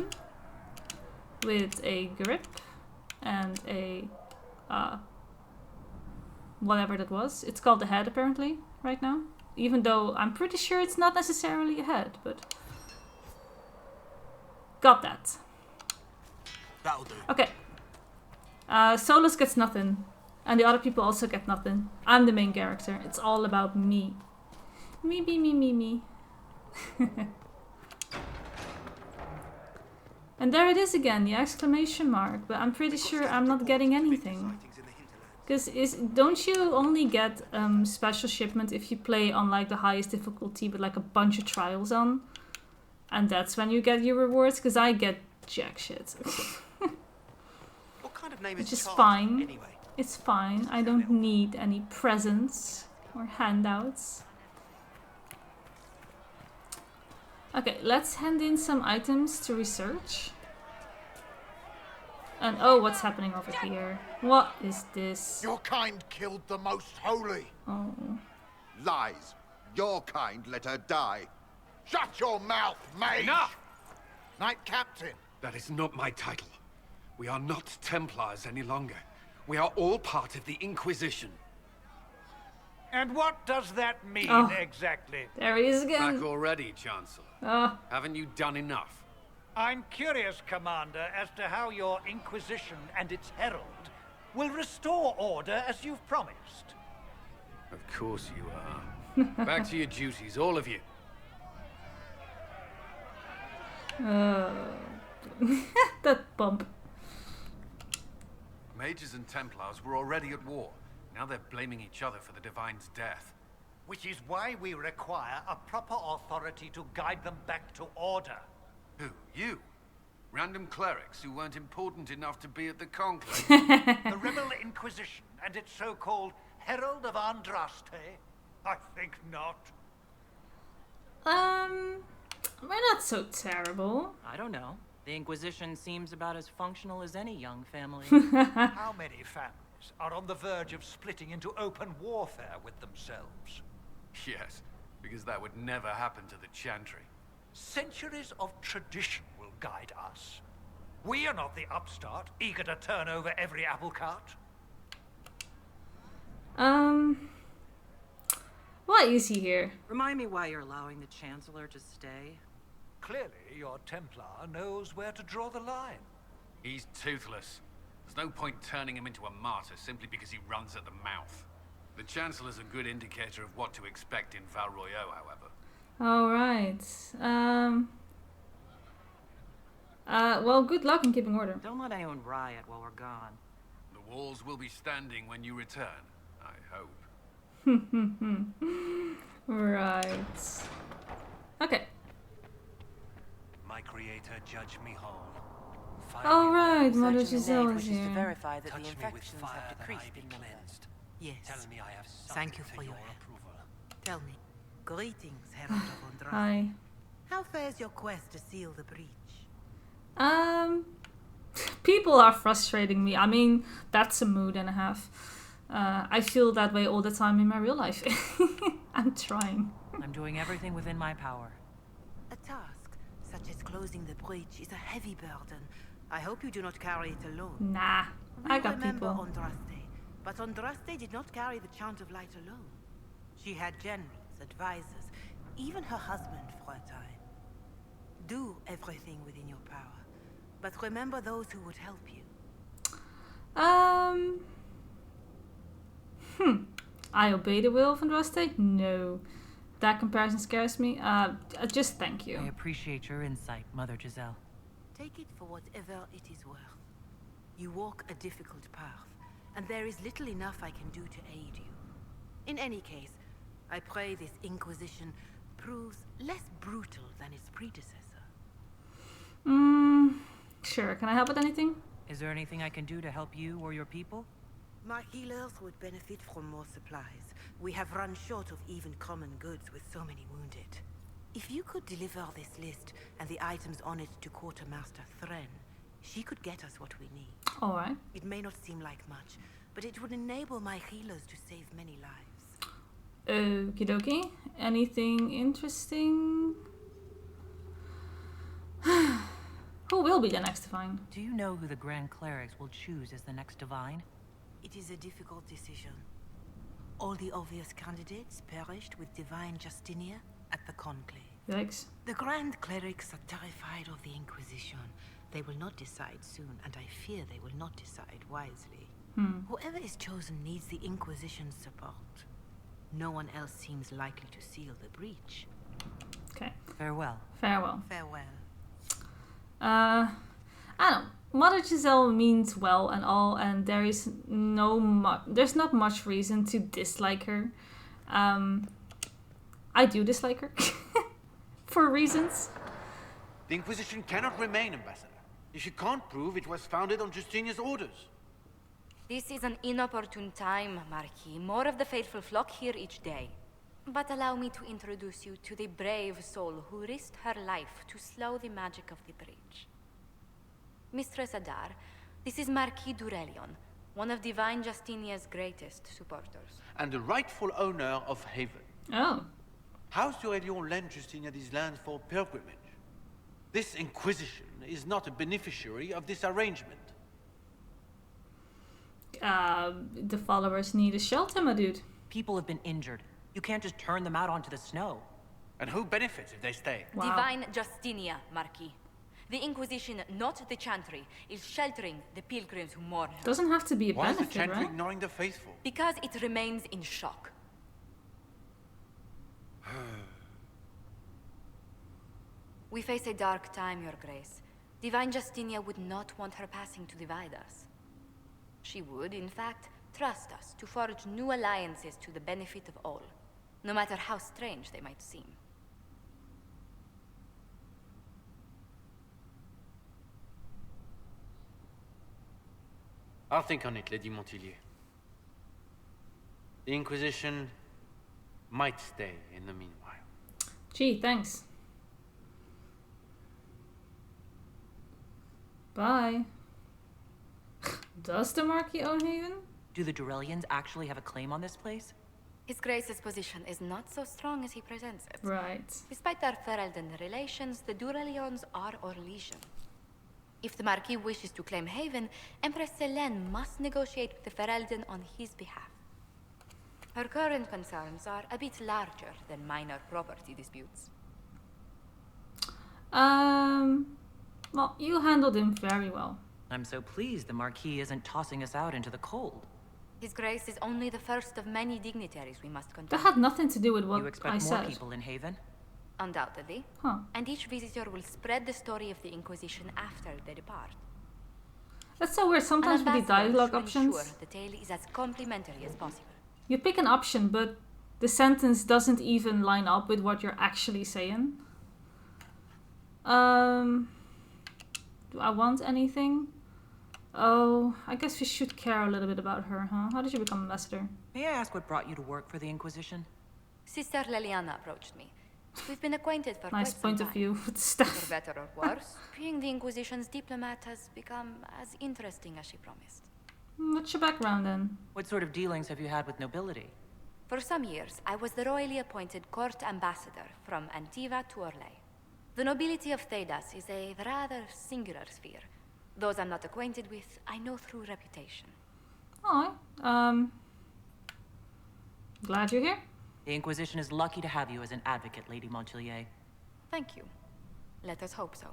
A: With a grip. And a... whatever that was. It's called the head apparently right now. Even though I'm pretty sure it's not necessarily a head, but... Got that.
L: That'll do.
A: Okay. Solus gets nothing. And the other people also get nothing. I'm the main character. It's all about me. Me, me, me, me, me. And there it is again, the exclamation mark. But I'm pretty sure I'm not getting anything. Because don't you only get special shipment if you play on like the highest difficulty with like a bunch of trials on? And that's when you get your rewards? Because I get jack shit.
G: What kind of name is
A: Which is
G: Charles,
A: fine.
G: anyway?
A: It's fine. I don't need any presents or handouts. Okay, let's hand in some items to research. And oh, what's happening over here? What is this?
M: Your kind killed the most holy.
A: Oh.
M: Lies. Your kind let her die. Shut your mouth, mage!
L: Enough!
M: Knight Captain.
N: That is not my title. We are not Templars any longer. We are all part of the Inquisition.
L: And what does that mean exactly?
A: There he is again.
N: Back already, Chancellor. Haven't you done enough?
L: I'm curious, Commander, as to how your Inquisition and its herald will restore order as you've promised.
N: Of course you are. Back to your duties, all of you.
A: That bump.
N: Mages and Templars were already at war. Now they're blaming each other for the Divine's death.
L: Which is why we require a proper authority to guide them back to order.
N: Who? You? Random clerics who weren't important enough to be at the conclave?
L: The Rebel Inquisition and its so-called Herald of Andraste? I think not.
A: We're not so terrible.
O: I don't know. The Inquisition seems about as functional as any young family.
L: How many families are on the verge of splitting into open warfare with themselves?
N: Yes, because that would never happen to the Chantry.
L: Centuries of tradition will guide us. We are not the upstart, eager to turn over every apple cart.
A: What is he here?
O: Remind me why you're allowing the Chancellor to stay.
L: Clearly, your Templar knows where to draw the line.
N: He's toothless. There's no point turning him into a martyr simply because he runs at the mouth. The Chancellor's a good indicator of what to expect in Val Royeaux, however.
A: Alright. Well, good luck in keeping order.
O: Don't let anyone riot while we're gone.
N: The walls will be standing when you return, I hope.
A: Right. Okay.
L: My creator, Judge me whole.
A: All right, Mother
C: Searching the
A: Giselle
C: name
A: is
C: wishes to
A: here.
C: verify that
L: Touch
C: the
L: me with
C: infections
L: fire
C: have
L: that
C: decreased
L: I be
C: in number.
L: cleansed.
C: Yes.
L: Tell me I have
C: Thank you
L: sunk
C: for
L: to
C: your
L: your
C: help.
L: approval.
C: Tell me,
P: Greetings, Herald of Andraste.
A: Hi.
P: How fares your quest to seal the breach?
A: People are frustrating me. I mean, that's a mood and a half. I feel that way all the time in my real life. I'm trying.
C: I'm doing everything within my power.
P: A task, such as closing the breach, is a heavy burden. I hope you do not carry it alone.
A: Nah, I got
P: remember
A: people.
P: Andraste, but Andraste did not carry the Chant of Light alone. She had generals, advisors, even her husband for a time. Do everything within your power, but remember those who would help you.
A: I obey the will of Andraste? No. That comparison scares me. Just thank you.
C: I appreciate your insight, Mother Giselle.
P: Take it for whatever it is worth. You walk a difficult path, and there is little enough I can do to aid you. In any case, I pray this Inquisition proves less brutal than its predecessor.
A: Sure. Can I help with anything?
C: Is there anything I can do to help you or your people?
P: My healers would benefit from more supplies. We have run short of even common goods with so many wounded. If you could deliver this list and the items on it to Quartermaster Thren, she could get us what we need.
A: Alright.
P: It may not seem like much, but it would enable my healers to save many lives.
A: Okie dokie. Anything interesting? Who will be the next Divine?
C: Do you know who the Grand Clerics will choose as the next Divine?
P: It is a difficult decision. All the obvious candidates perished with Divine Justinia at the Conclave.
A: Yikes.
P: The Grand Clerics are terrified of the Inquisition. They will not decide soon, and I fear they will not decide wisely. Whoever is chosen needs the Inquisition's support. No one else seems likely to seal the breach.
A: Okay.
C: Farewell.
A: Farewell.
P: Farewell.
A: I don't know. Mother Giselle means well and all, and there's not much reason to dislike her. I do dislike her for reasons.
Q: The Inquisition cannot remain, Ambassador, if you can't prove it was founded on Justinia's orders.
E: This is an inopportune time, Marquis. More of the faithful flock here each day. But allow me to introduce you to the brave soul who risked her life to slow the magic of the breach. Mistress Adar, this is Marquis Durelion, one of Divine Justinia's greatest supporters.
Q: And the rightful owner of Haven.
A: Oh.
Q: House Durelion lent Justinia these lands for pilgrimage. This Inquisition is not a beneficiary of this arrangement.
A: The followers need a shelter, my dude.
C: People have been injured. You can't just turn them out onto the snow.
Q: And who benefits if they stay?
E: Wow. Divine Justinia, Marquis. The Inquisition, not the Chantry, is sheltering the pilgrims who mourn her.
A: Doesn't have to be a
Q: Why
A: benefit,
Q: is the Chantry
A: right?
Q: ignoring the faithful?
E: Because it remains in shock. We face a dark time, Your Grace. Divine Justinia would not want her passing to divide us. She would, in fact, trust us to forge new alliances to the benefit of all, no matter how strange they might seem.
Q: I'll think on it, Lady Montillier. The Inquisition might stay in the meanwhile.
A: Gee, thanks. Bye. Does the Marquis own Haven?
C: Do the Durelians actually have a claim on this place?
E: His Grace's position is not so strong as he presents it.
A: Right.
E: Despite their Ferelden relations, the Durelions are our legion. If the Marquis wishes to claim Haven, Empress Selene must negotiate with the Ferelden on his behalf. Her current concerns are a bit larger than minor property disputes.
A: Well, you handled him very well.
C: I'm so pleased the Marquis isn't tossing us out into the cold.
E: His Grace is only the first of many dignitaries we must contend.
A: That had nothing to do with what
C: You expect
A: I
C: more
A: said.
C: people in Haven?
E: Undoubtedly.
A: Huh.
E: And each visitor will spread the story of the Inquisition after they depart.
A: That's so weird. Sometimes with the dialogue options,
E: ensure the tale is as complimentary as possible.
A: you pick an option, but the sentence doesn't even line up with what you're actually saying. Do I want anything? Oh, I guess we should care a little bit about her, huh? How did you become ambassador?
C: May I ask what brought you to work for the Inquisition?
E: Sister Leliana approached me. We've been acquainted for
A: Nice
E: quite some
A: point
E: time.
A: of view with stuff.
E: For better or worse, being the Inquisition's diplomat has become as interesting as she promised.
A: What's your background then?
O: What sort of dealings have you had with nobility?
E: For some years, I was the royally appointed court ambassador from Antiva to Orlais. The nobility of Thedas is a rather singular sphere. Those I'm not acquainted with, I know through reputation.
A: Alright, glad you're here.
O: The Inquisition is lucky to have you as an advocate, Lady Montchilier.
E: Thank you. Let us hope so.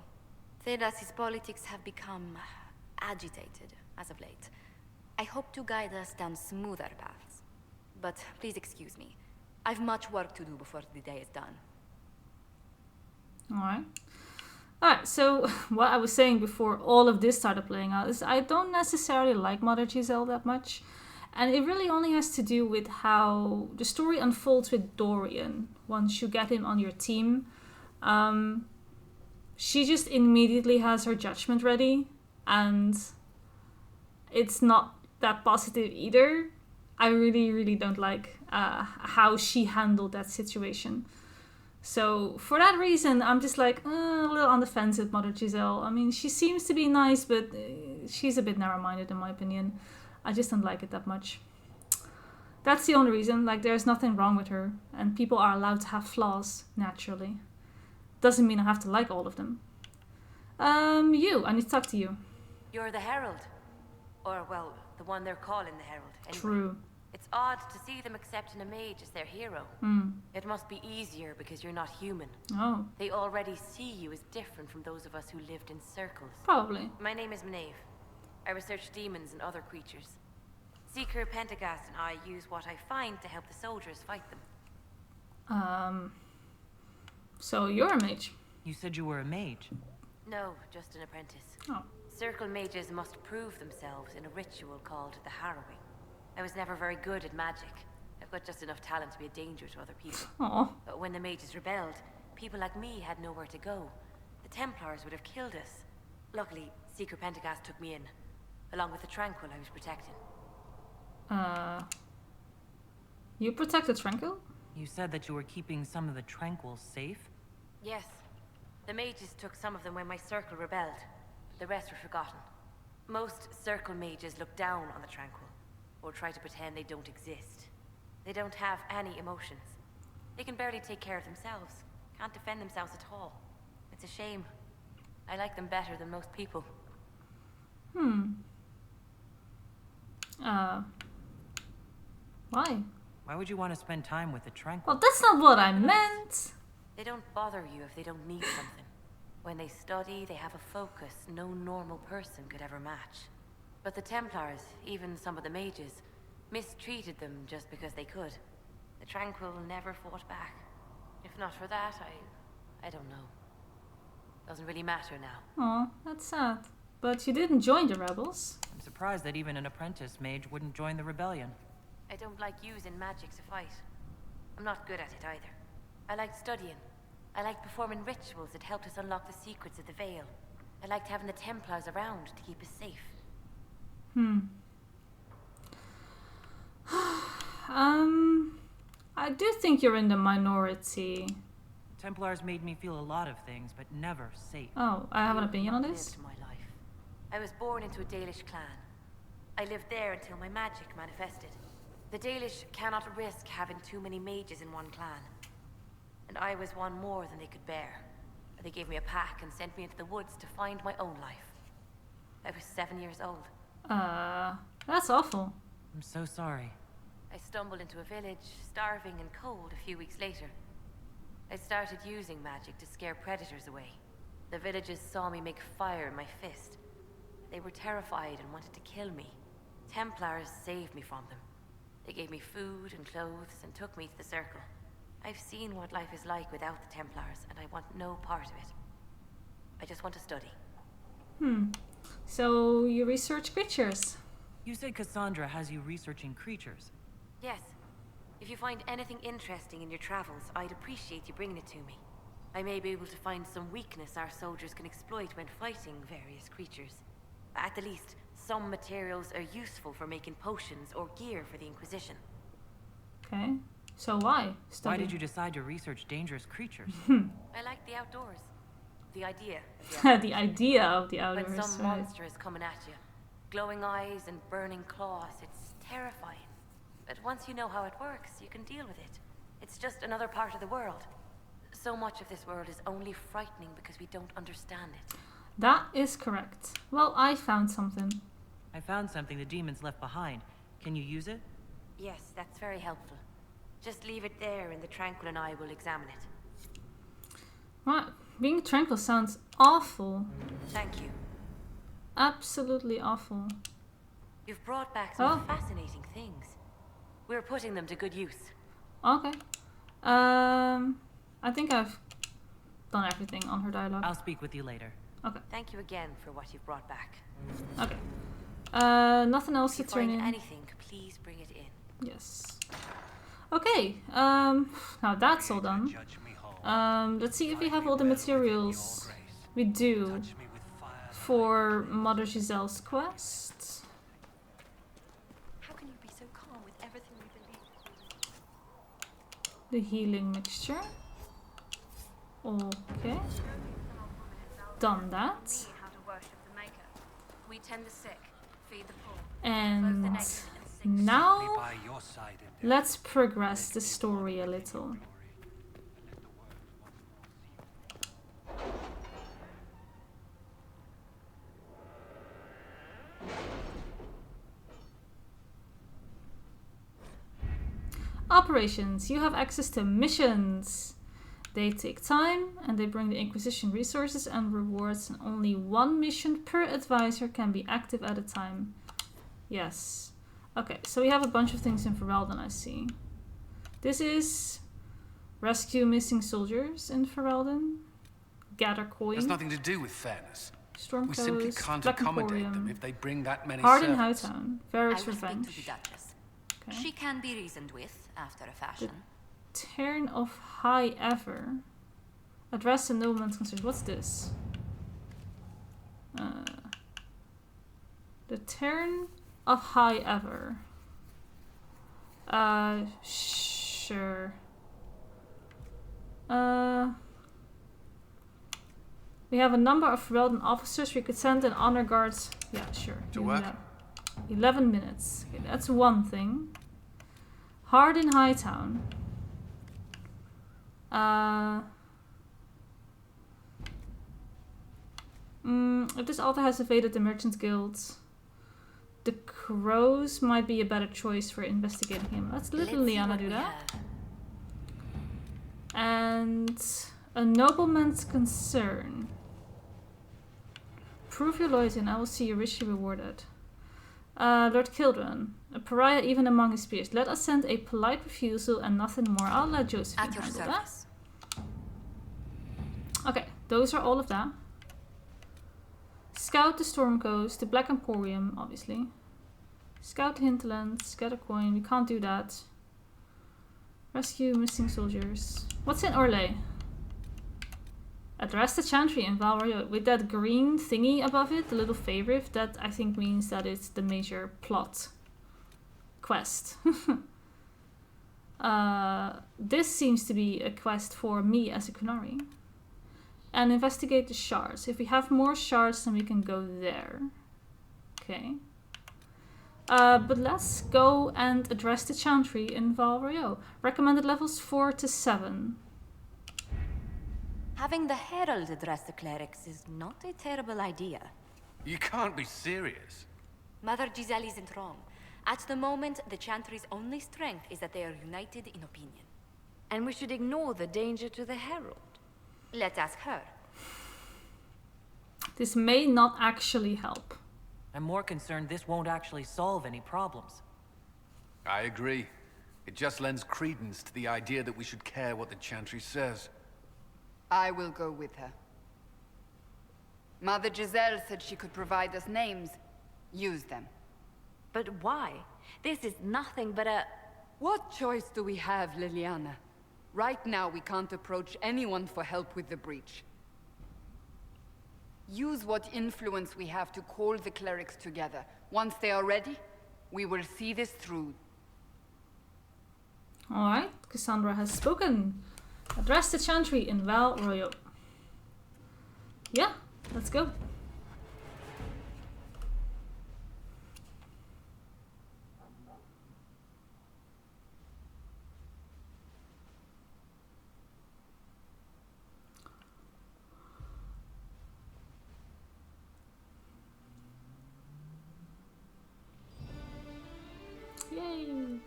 E: Thedas' politics have become agitated as of late. I hope to guide us down smoother paths. But please excuse me. I've much work to do before the day is done.
A: Alright, so what I was saying before all of this started playing out is I don't necessarily like Mother Giselle that much. And it really only has to do with how the story unfolds with Dorian once you get him on your team. She just immediately has her judgment ready, and it's not that positive either. I really, really don't like how she handled that situation. So for that reason, I'm just like a little on the fence with Mother Giselle. I mean, she seems to be nice, but she's a bit narrow-minded in my opinion. I just don't like it that much. That's the only reason. Like, there's nothing wrong with her, and people are allowed to have flaws naturally. Doesn't mean I have to like all of them. I need to talk to you.
R: You're the Herald. Or, well, the one they're calling the Herald. Anyway,
A: True.
R: it's odd to see them accepting a mage as their hero. It must be easier because you're not human.
A: Oh.
R: They already see you as different from those of us who lived in circles.
A: Probably.
R: My name is Maeve. I research demons and other creatures. Seeker Pentagast and I use what I find to help the soldiers fight them.
A: So you're a mage?
O: You said you were a mage?
R: No, just an apprentice.
A: Oh.
R: Circle mages must prove themselves in a ritual called the Harrowing. I was never very good at magic. I've got just enough talent to be a danger to other people.
A: Aww.
R: But when the mages rebelled, people like me had nowhere to go. The Templars would have killed us. Luckily, Seeker Pentagast took me in, along with the Tranquil I was protecting.
A: You protect the Tranquil?
O: You said that you were keeping some of the Tranquils safe?
R: Yes. The mages took some of them when my circle rebelled. The rest were forgotten. Most circle mages look down on the Tranquil, or try to pretend they don't exist. They don't have any emotions. They can barely take care of themselves. Can't defend themselves at all. It's a shame. I like them better than most people.
A: Why?
O: Why would you want to spend time with the Tranquil?
A: Well, that's not what I meant.
R: They don't bother you if they don't need something. When they study, they have a focus no normal person could ever match. But the Templars, even some of the mages, mistreated them just because they could. The Tranquil never fought back. If not for that, I don't know. Doesn't really matter now.
A: Aw, that's sad. But you didn't join the rebels.
O: I'm surprised that even an apprentice mage wouldn't join the rebellion.
R: I don't like using magic to fight. I'm not good at it either. I liked studying. I liked performing rituals that helped us unlock the secrets of the Veil. I liked having the Templars around to keep us safe.
A: I do think you're in the minority.
O: Templars made me feel a lot of things, but never safe.
A: Oh, I have an opinion on this?
R: Lived my life. I was born into a Dalish clan. I lived there until my magic manifested. The Dalish cannot risk having too many mages in one clan. And I was one more than they could bear. They gave me a pack and sent me into the woods to find my own life. I was 7 years old.
A: That's awful.
O: I'm so sorry.
R: I stumbled into a village, starving and cold a few weeks later. I started using magic to scare predators away. The villagers saw me make fire in my fist. They were terrified and wanted to kill me. Templars saved me from them. They gave me food and clothes and took me to the Circle. I've seen what life is like without the Templars, and I want no part of it. I just want to study.
A: So you research creatures?
O: You said Cassandra has you researching creatures.
R: Yes. If you find anything interesting in your travels, I'd appreciate you bringing it to me. I may be able to find some weakness our soldiers can exploit when fighting various creatures. At the least, some materials are useful for making potions or gear for the Inquisition.
A: Okay. So why?
C: Why did you decide to research dangerous creatures?
R: I like the outdoors. The idea. Of the outdoors.
A: The idea of the outdoors.
R: When some
A: right.
R: monster is coming at you, glowing eyes and burning claws, it's terrifying. But once you know how it works, you can deal with it. It's just another part of the world. So much of this world is only frightening because we don't understand it.
A: That is correct. Well, I found something.
C: I found something the demons left behind. Can you use it?
R: Yes, that's very helpful. Just leave it there and the Tranquil and I will examine it.
A: Right. Being tranquil sounds awful.
R: Thank you.
A: Absolutely awful.
R: You've brought back some fascinating things. We're putting them to good use.
A: Okay. I think I've done everything on her dialogue.
C: I'll speak with you later.
A: Okay.
R: Thank you again for what you've brought back.
A: Okay. Nothing else to turn in.
R: Anything, please bring it in.
A: Yes. Okay. Now that's all done. Let's see if we have all the materials. We do. For Mother Giselle's quest.
R: How can you be so calm with everything we believe?
A: The healing mixture. Okay. Done that.
K: We tend the sick, feed the poor.
A: And now let's progress the story a little. Operations. You have access to missions. They take time and they bring the Inquisition resources and rewards, and only one mission per advisor can be active at a time. Yes. Okay, so we have a bunch of things in Ferelden, I see. This is rescue missing soldiers in Ferelden. Gather coin.
N: Has nothing to do with fairness.
A: Storm
N: We simply
A: Coast,
N: can't
A: Black
N: accommodate
A: Emporium,
N: them if they bring that many
A: Hard in
N: servants.
A: Hightown,
E: I
A: Varric's
E: will speak
A: Revenge.
E: to the Duchess.
A: Okay.
E: She can be reasoned with, after a fashion.
A: Turn of High Ever. Address the nobleman's concerns. What's this? The Turn of High Ever. Sure. We have a number of Ferelden officers. We could send an honor guards. Yeah, sure.
N: To
A: do
N: work?
A: that. 11 minutes. Okay, that's one thing. Hard in Hightown. If this author has evaded the Merchants Guild, the Crows might be a better choice for investigating him. Let's let Liliana do that. And a nobleman's concern. Prove your loyalty and I will see you richly rewarded. Lord Kildren, a pariah even among his peers. Let us send a polite refusal and nothing more. I'll let Josephine handle that. Okay, those are all of that. Scout the Storm Coast, the Black Emporium, obviously. Scout the Hinterlands, get a coin. We can't do that. Rescue missing soldiers. What's in Orlais? Address the Chantry in Valroyo with that green thingy above it, the little favorite. That I think means that it's the major plot quest. This seems to be a quest for me as a Kunari. And investigate the shards. If we have more shards, then we can go there. Okay. But let's go and address the Chantry in Valroyo. Recommended levels 4 to 7.
E: Having the Herald address the clerics is not a terrible idea.
N: You can't be serious.
E: Mother Giselle isn't wrong. At the moment, the Chantry's only strength is that they are united in opinion.
K: And we should ignore the danger to the Herald.
E: Let's ask her.
A: This may not actually help.
C: I'm more concerned this won't actually solve any problems.
N: I agree. It just lends credence to the idea that we should care what the Chantry says.
J: I will go with her. Mother Giselle said she could provide us names. Use them.
K: But why? This is nothing but a...
J: What choice do we have, Liliana? Right now, we can't approach anyone for help with the breach. Use what influence we have to call the clerics together. Once they are ready, we will see this through.
A: Alright, Cassandra has spoken. Address the chantry in Val Royaux. Yeah, let's go. Yay!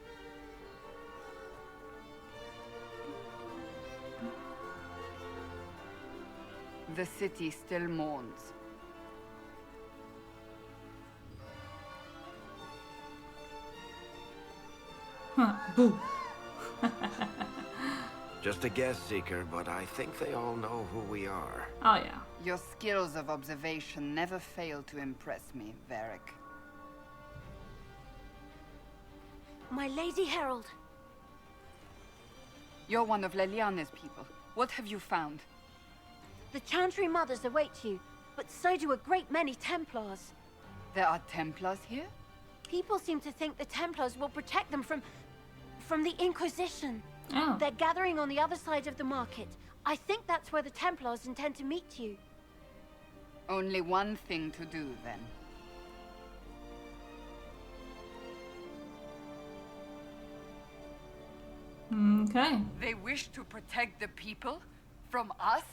J: The city still mourns.
A: Huh, boo.
I: Just a guess, Seeker, but I think they all know who we are.
A: Oh yeah.
J: Your skills of observation never fail to impress me, Varric.
S: My Lady Herald.
J: You're one of Leliane's people. What have you found?
S: The Chantry Mothers await you, but so do a great many Templars.
J: There are Templars here?
S: People seem to think the Templars will protect them from the Inquisition.
A: Oh.
S: They're gathering on the other side of the market. I think that's where the Templars intend to meet you.
J: Only one thing to do, then.
A: Okay.
J: They wish to protect the people from us?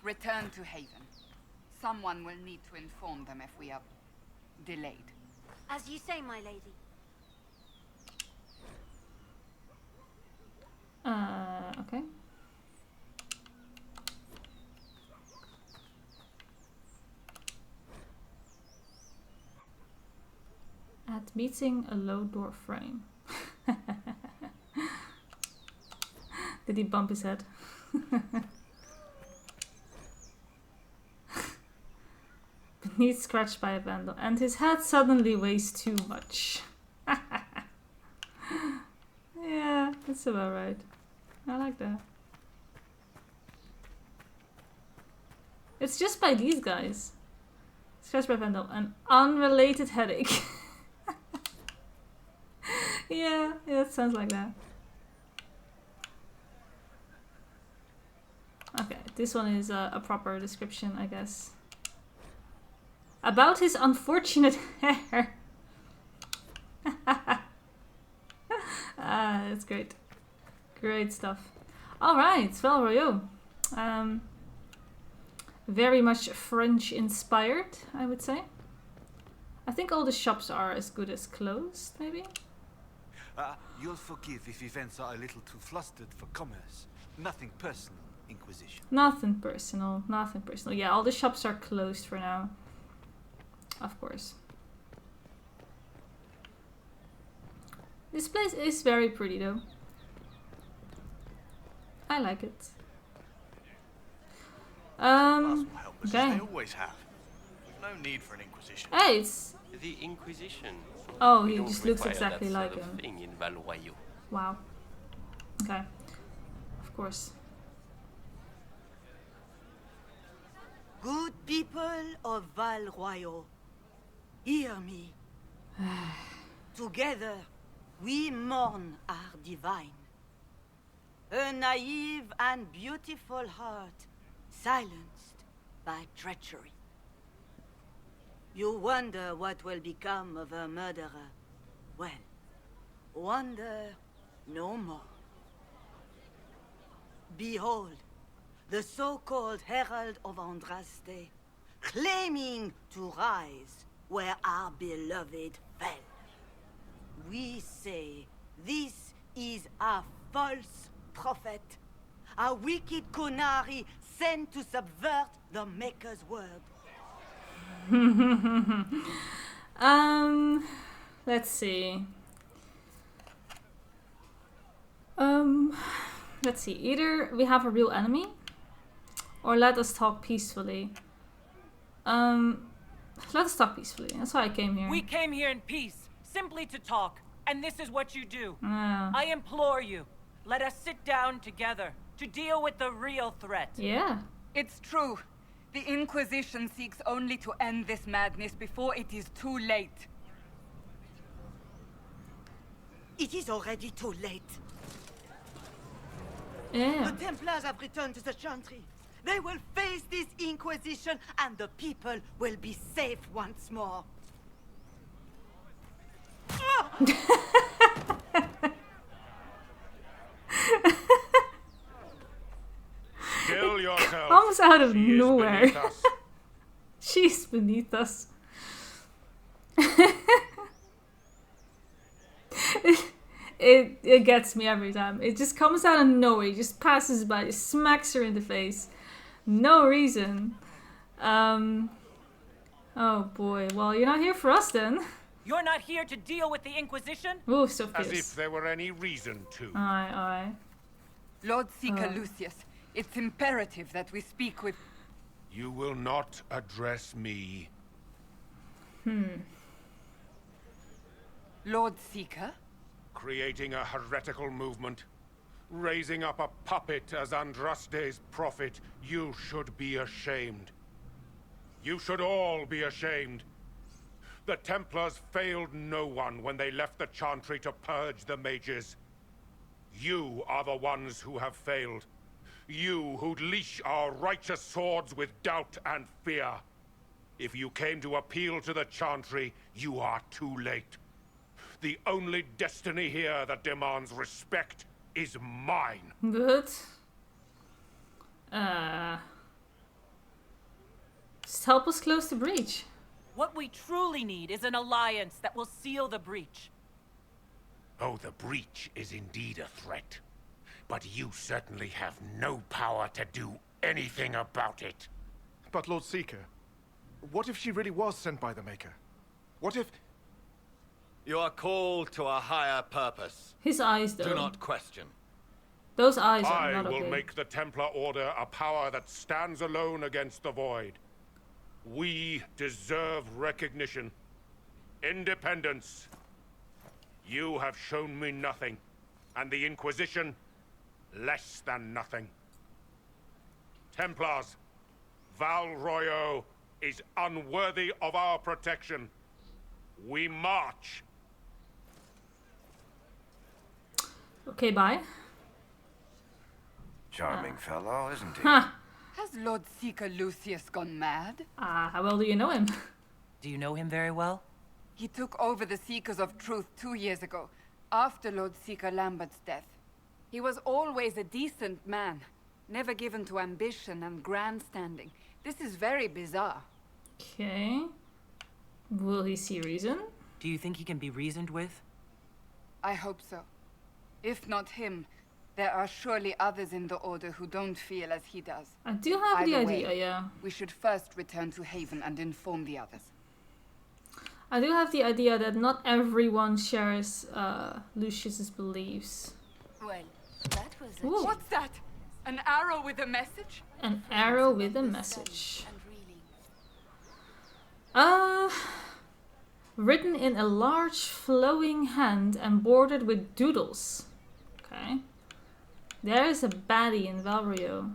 J: Return to Haven. Someone will need to inform them if we are delayed.
S: As you say, my lady.
A: Okay. At meeting a low door frame. Did he bump his head? Beneath scratched by a vandal, and his head suddenly weighs too much. Yeah, that's about right. I like that. It's just by these guys. Scratched by vandal, an unrelated headache. Yeah, it sounds like that. Okay, this one is a proper description, I guess. About his unfortunate hair. Ah, that's great. Great stuff. Alright, Val Royaux. Very much French inspired, I would say. I think all the shops are as good as closed, maybe?
T: You'll forgive if events are a little too flustered for commerce. Nothing personal, Inquisition.
A: Nothing personal, nothing personal. Yeah, all the shops are closed for now. Of course. This place is very pretty though. I like it. Okay.
U: They always have. We've no need for an Inquisition.
A: Hey, it's...
V: The Inquisition.
A: Oh, he just looks exactly like him.
V: In Val Royaux.
A: Wow. Okay. Of course.
W: Good people of Val Royaux, hear me. Together, we mourn our divine. A naive and beautiful heart, silenced by treachery. You wonder what will become of a murderer. Well, wonder no more. Behold, the so-called Herald of Andraste, claiming to rise where our beloved fell. We say this is a false prophet, a wicked Kunari sent to subvert the Maker's word.
A: Let's see. Let's see. Either we have a real enemy, or let us talk peacefully. Let us talk peacefully. That's why I came here.
C: We came here in peace, simply to talk, and this is what you do.
A: Yeah.
C: I implore you, let us sit down together to deal with the real threat.
A: Yeah.
J: It's true. The Inquisition seeks only to end this madness before it is too late.
W: It is already too late.
A: Yeah.
W: The Templars have returned to the Chantry. They will face this Inquisition, and the people will be safe once more.
B: Still yourself.
A: Comes out of
B: She is
A: nowhere.
B: beneath us.
A: She's beneath us. It gets me every time. It just comes out of nowhere. It just passes by, just smacks her in the face. No reason. Oh boy. Well, you're not here for us then.
O: You're not here to deal with the Inquisition?
A: Ooh, so
B: As
A: fierce.
B: if there were any reason to.
A: Aye.
J: Lord Seeker Lucius, it's imperative that we speak with...
B: You will not address me.
J: Lord Seeker?
B: Creating a heretical movement. Raising up a puppet as Andraste's prophet. You should be ashamed. You should all be ashamed. The Templars failed no one when they left the Chantry to purge the mages. You are the ones who have failed. You who'd leash our righteous swords with doubt and fear. If you came to appeal to the Chantry, you are too late. The only destiny here that demands respect is mine.
A: Good. Just help us close the breach.
O: What we truly need is an alliance that will seal the breach.
B: Oh, the breach is indeed a threat. But you certainly have no power to do anything about it.
D: But Lord Seeker, what if she really was sent by the Maker? What if...
U: You are called to a higher purpose.
A: His eyes, though.
U: Do not question.
A: Those eyes are
B: I
A: not
B: will
A: okay.
B: make the Templar Order a power that stands alone against the Void. We deserve recognition. Independence. You have shown me nothing, and the Inquisition, less than nothing. Templars, Val Royeaux is unworthy of our protection. We march.
A: Okay, bye.
I: Charming fellow, isn't he?
A: Huh.
J: Has Lord Seeker Lucius gone mad?
A: How well do you know him?
O: Do you know him very well?
J: He took over the Seekers of Truth 2 years ago, after Lord Seeker Lambert's death. He was always a decent man, never given to ambition and grandstanding. This is very bizarre.
A: Okay. Will he see reason?
O: Do you think he can be reasoned with?
J: I hope so. If not him, there are surely others in the Order who don't feel as he does.
A: I do have the
J: Either
A: idea,
J: way,
A: yeah.
J: We should first return to Haven and inform the others.
A: I do have the idea that not everyone shares Lucius's beliefs.
J: Well, that was
A: a Ooh.
J: What's that? An arrow with a message?
A: An arrow with a message. Written in a large flowing hand and bordered with doodles. Okay. There is a baddie in Val Royeaux.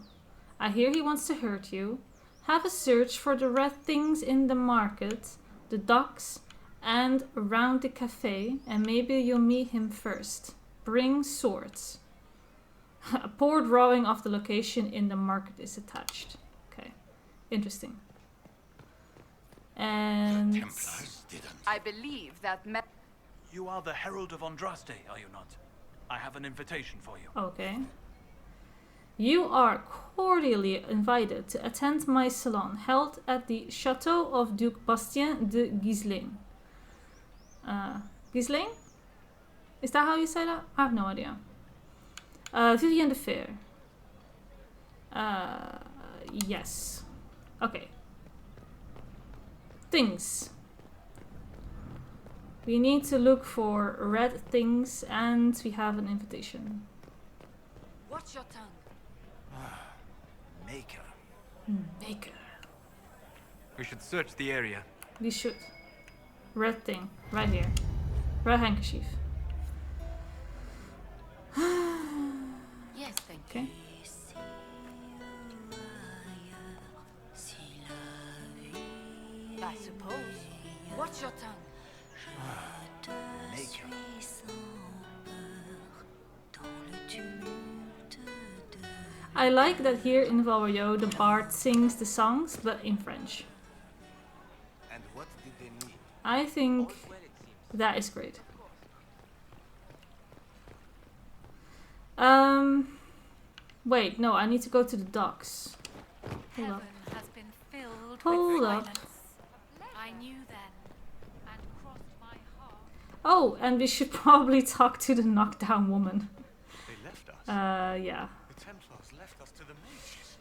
A: I hear he wants to hurt you. Have a search for the red things in the market, the docks, and around the cafe, and maybe you'll meet him first. Bring swords. A poor drawing of the location in the market is attached. Okay. Interesting. And...
T: Templars didn't.
J: I believe that
T: You are the Herald of Andraste, are you not? I have an invitation for you.
A: Okay. You are cordially invited to attend my salon held at the Chateau of Duke Bastien de Ghislaine. Ghislaine? Is that how you say that? I have no idea. Vivienne de Fair. Yes. Okay. Things. We need to look for red things and we have an invitation.
E: Watch your tongue.
U: Maker.
A: Maker.
H: We should search the area.
A: We should. Red thing. Right here. Red handkerchief.
E: Yes, thank you.
A: Okay.
E: I suppose. Watch your tongue.
U: Maker.
A: I like that here in Valrio the bard sings the songs, but in French.
T: And what did they need?
A: I think that is great. Wait, no, I need to go to the docks. Hold up.
F: Has been filled
A: Hold
F: with
A: up.
F: violence. I knew then, and crossed my heart.
A: Oh, and we should probably talk to the knockdown woman.
D: They left us.
A: Yeah.
T: The Templars left us to the mages.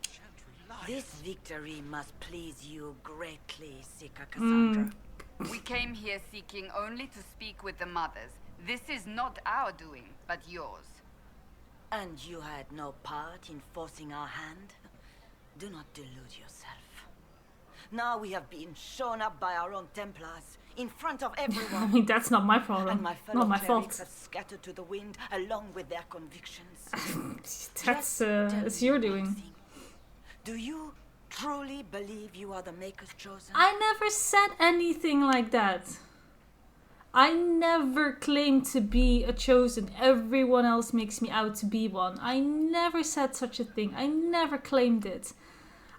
T: Chantry lied.
W: This victory must please you greatly, Seeker Cassandra.
J: We came here seeking only to speak with the mothers. This is not our doing, but yours.
W: And you had no part in forcing our hand? Do not delude yourself. Now we have been shown up by our own Templars, in front of everyone.
A: I mean, that's not my problem.
W: And my fellow
A: Not my
W: clerics
A: fault.
W: have scattered to the wind, along with their convictions.
A: That's it's your doing.
W: Do you truly believe you are the Maker's chosen?
A: I never said anything like that. I never claimed to be a chosen. Everyone else makes me out to be one. I never said such a thing. I never claimed it.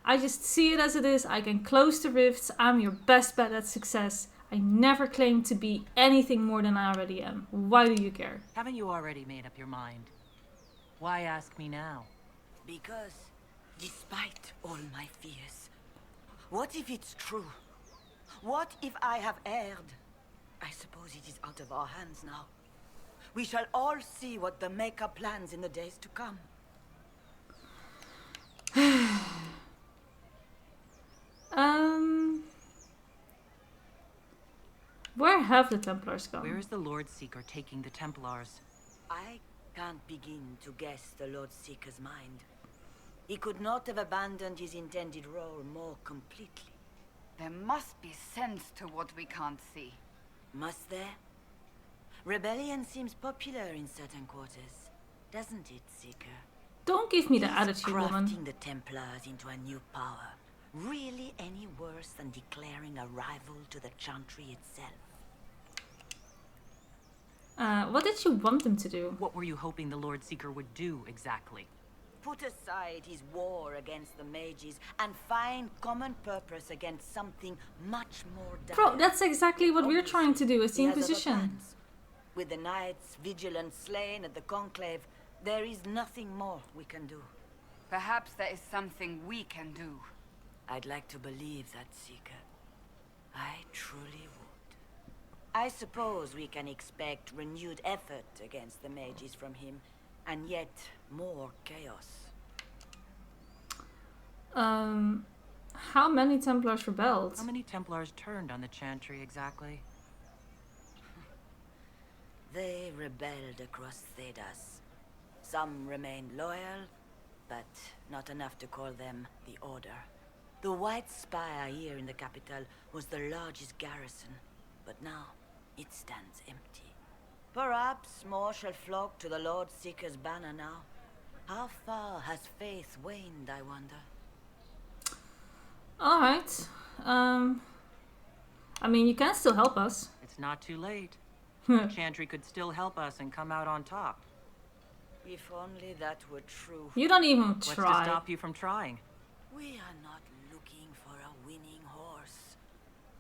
A: I just see it as it is. I can close the rifts. I'm your best bet at success. I never claimed to be anything more than I already am. Why do you care?
O: Haven't you already made up your mind? Why ask me now?
W: Because, despite all my fears, what if it's true? What if I have erred? I suppose it is out of our hands now. We shall all see what the Maker plans in the days to come.
A: Where have the Templars gone?
O: Where is the Lord Seeker taking the Templars?
W: I can't begin to guess the Lord Seeker's mind. He could not have abandoned his intended role more completely.
J: There must be sense to what we can't see.
W: Must there? Rebellion seems popular in certain quarters, doesn't it, Seeker?
A: Don't give me the
W: Is
A: attitude, woman.
W: crafting the Templars into a new power really any worse than declaring a rival to the Chantry itself?
A: What did you want them to do?
O: What were you hoping the Lord Seeker would do exactly?
W: Put aside his war against the mages and find common purpose against something much more dire.
A: Bro, that's exactly what we're trying to do as the
W: He has other
A: Inquisition.
W: plans. With the knights vigilant slain at the Conclave, there is nothing more we can do.
J: Perhaps there is something we can do.
W: I'd like to believe that, Seeker. I truly would. I suppose we can expect renewed effort against the mages from him, and yet more chaos.
A: How many Templars rebelled?
O: How many Templars turned on the Chantry exactly?
W: They rebelled across Thedas. Some remained loyal, but not enough to call them the Order. The White Spire here in the capital was the largest garrison, but now it stands empty. Perhaps more shall flock to the Lord Seeker's banner now. How far has faith waned, I wonder?
A: Alright. I mean, you can still help us.
O: It's not too late. The Chantry could still help us and come out on top.
W: If only that were true.
A: You don't even
O: What's
A: try.
O: to stop you from trying?
W: We are not looking for a winning horse.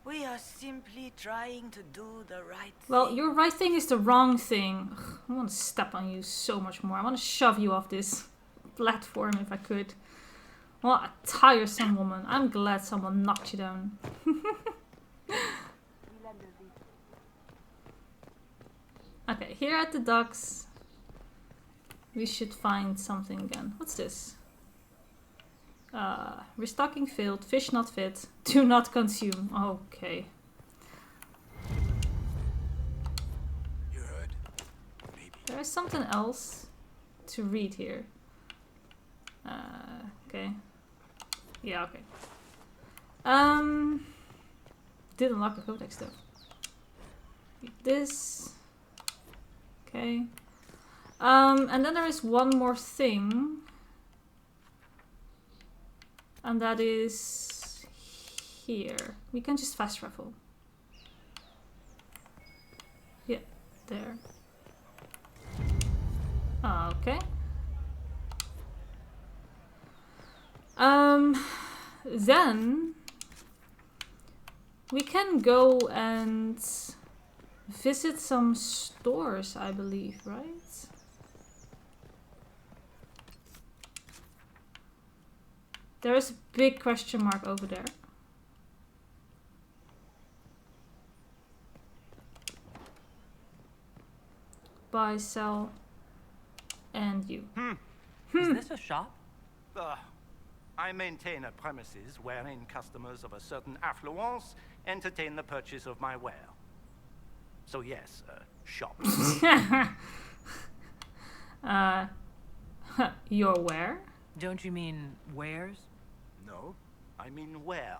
W: We are simply trying to do the right
A: Well,
W: thing.
A: your right thing is the wrong thing. Ugh, I want to step on you so much more. I want to shove you off this platform if I could. What a tiresome woman. I'm glad someone knocked you down. Okay, here at the docks, we should find something again. What's this? Restocking failed. Fish not fit. Do not consume. Okay.
T: You heard? Maybe.
A: There is something else to read here. Okay. Yeah, okay. Did unlock the codex though. This. Okay. And then there is one more thing. And that is here. We can just fast travel. Yeah, there. Okay. Then we can go and visit some stores, I believe, right? There is a big question mark over there. Buy, sell, and you.
G: Is this a shop? I maintain a premises wherein customers of a certain affluence entertain the purchase of my ware. So yes, shop.
A: Your ware?
C: Don't you mean wares?
G: No, I mean ware.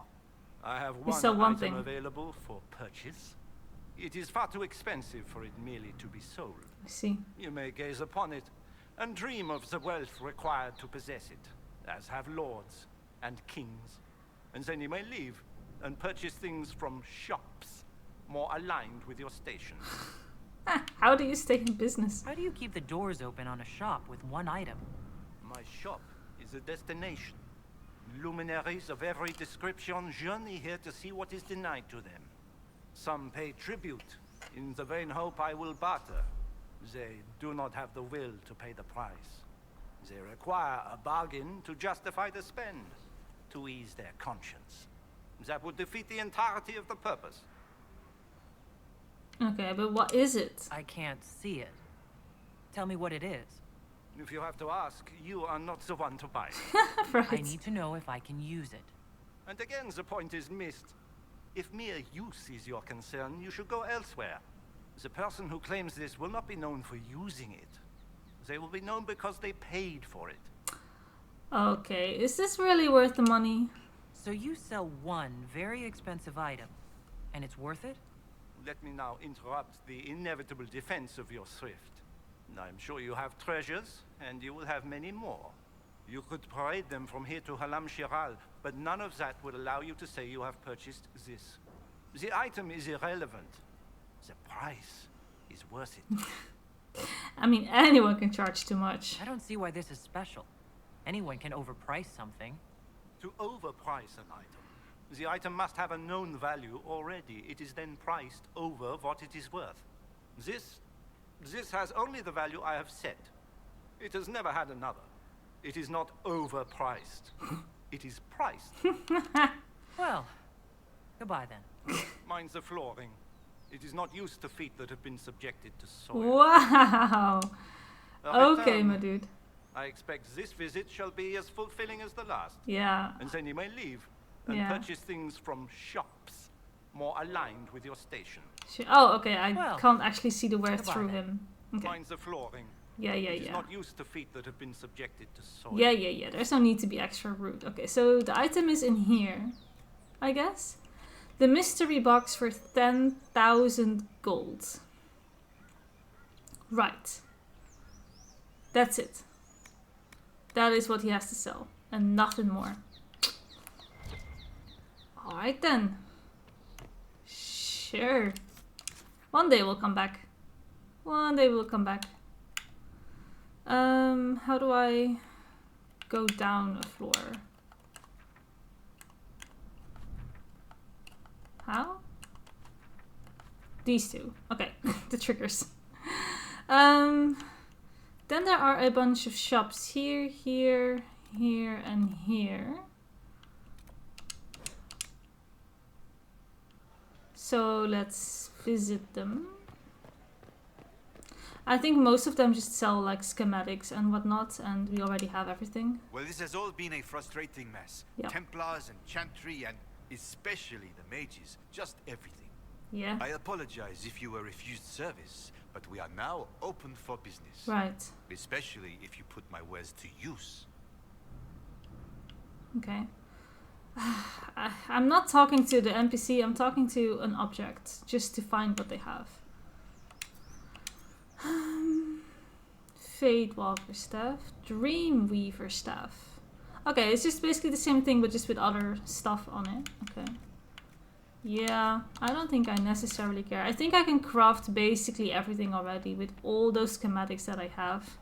G: I have
A: You
G: one
A: sell one
G: item
A: thing.
G: available for purchase. It is far too expensive for it merely to be sold.
A: I see.
G: You may gaze upon it and dream of the wealth required to possess it, as have lords and kings. And then you may leave and purchase things from shops more aligned with your station.
A: How do you stay in business?
C: How do you keep the doors open on a shop with one item?
G: My shop is a destination. Luminaries of every description journey here to see what is denied to them. Some pay tribute in the vain hope I will barter. They do not have the will to pay the price. They require a bargain to justify the spend, to ease their conscience. That would defeat the entirety of the purpose.
A: Okay, but what is it?
C: I can't see it. Tell me what it is.
G: If you have to ask, you are not the one to buy.
A: Right.
C: I need to know if I can use it.
G: And again, the point is missed. If mere use is your concern, you should go elsewhere. The person who claims this will not be known for using it. They will be known because they paid for it.
A: Okay, is this really worth the money?
C: So you sell one very expensive item, and it's worth it?
G: Let me now interrupt the inevitable defense of your thrift. I'm sure you have treasures, and you will have many more. You could parade them from here to Halam Shiral, but none of that would allow you to say you have purchased this. The item is irrelevant. The price is worth it.
A: I mean, anyone can charge too much.
C: I don't see why this is special. Anyone can overprice something.
G: To overprice an item, the item must have a known value already. It is then priced over what it is worth. This has only the value I have set. It has never had another. It is not overpriced. It is priced.
C: Well, goodbye then.
G: Mine's the flooring. It is not used to feet that have been subjected to soil.
A: Wow. Okay, my dude.
G: I expect this visit shall be as fulfilling as the last.
A: Yeah.
G: And then you may leave and purchase things from shops more aligned with your station.
A: Oh, okay. I can't actually see the wear through him. Okay.
G: Mine's the flooring.
A: Yeah.
G: It is not used to feet that have been subjected to soil.
A: Yeah. There's no need to be extra rude. Okay, so the item is in here, I guess. The mystery box for 10,000 gold. Right. That's it. That is what he has to sell. And nothing more. Alright then. Sure. One day we'll come back. One day we'll come back. How do I go down a floor? How? These two. Okay, the triggers. Then there are a bunch of shops here, here, here, and here. So let's visit them. I think most of them just sell like schematics and whatnot, and we already have everything.
T: Well, this has all been a frustrating mess.
A: Yep.
T: Templars and chantry and especially the mages, just everything.
A: Yeah.
T: I apologize if you were refused service, but we are now open for business.
A: Right.
T: Especially if you put my wares to use.
A: Okay. I'm not talking to the NPC, I'm talking to an object, just to find what they have. Fade Walker staff, Dreamweaver staff. Okay, it's just basically the same thing, but just with other stuff on it. Okay. Yeah, I don't think I necessarily care. I think I can craft basically everything already with all those schematics that I have.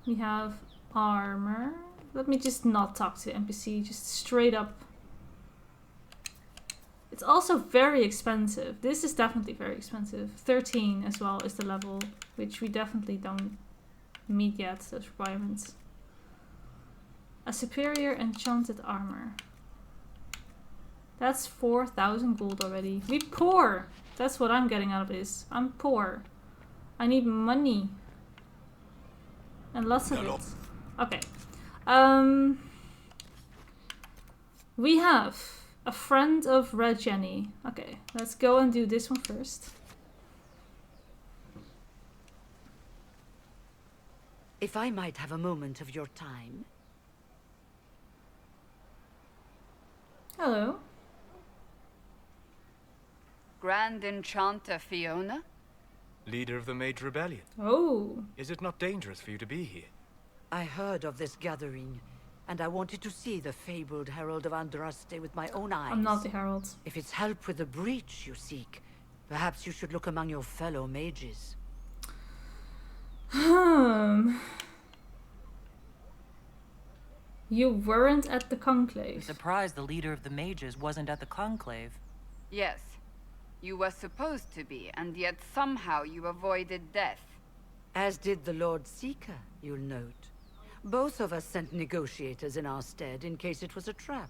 A: We have armor. Let me just not talk to the NPC, just straight up. It's also very expensive. This is definitely very expensive. 13 as well is the level, which we definitely don't meet yet, those requirements. A superior enchanted armor. That's 4,000 gold already. We poor! That's what I'm getting out of this. I'm poor. I need money. And lots of it. Okay. We have a friend of Red Jenny. Okay, let's go and do this one first.
L: If I might have a moment of your time.
A: Hello.
J: Grand Enchanter Fiona?
M: Leader of the Mage Rebellion.
A: Oh.
M: Is it not dangerous for you to be here?
L: I heard of this gathering, and I wanted to see the fabled Herald of Andraste with my own eyes.
A: I'm not the Herald.
L: If it's help with the breach you seek, perhaps you should look among your fellow mages.
A: You weren't at the conclave.
O: I'm surprised the leader of the mages wasn't at the conclave.
J: Yes. You were supposed to be, and yet somehow you avoided death.
L: As did the Lord Seeker, you'll note. Both of us sent negotiators in our stead in case it was a trap.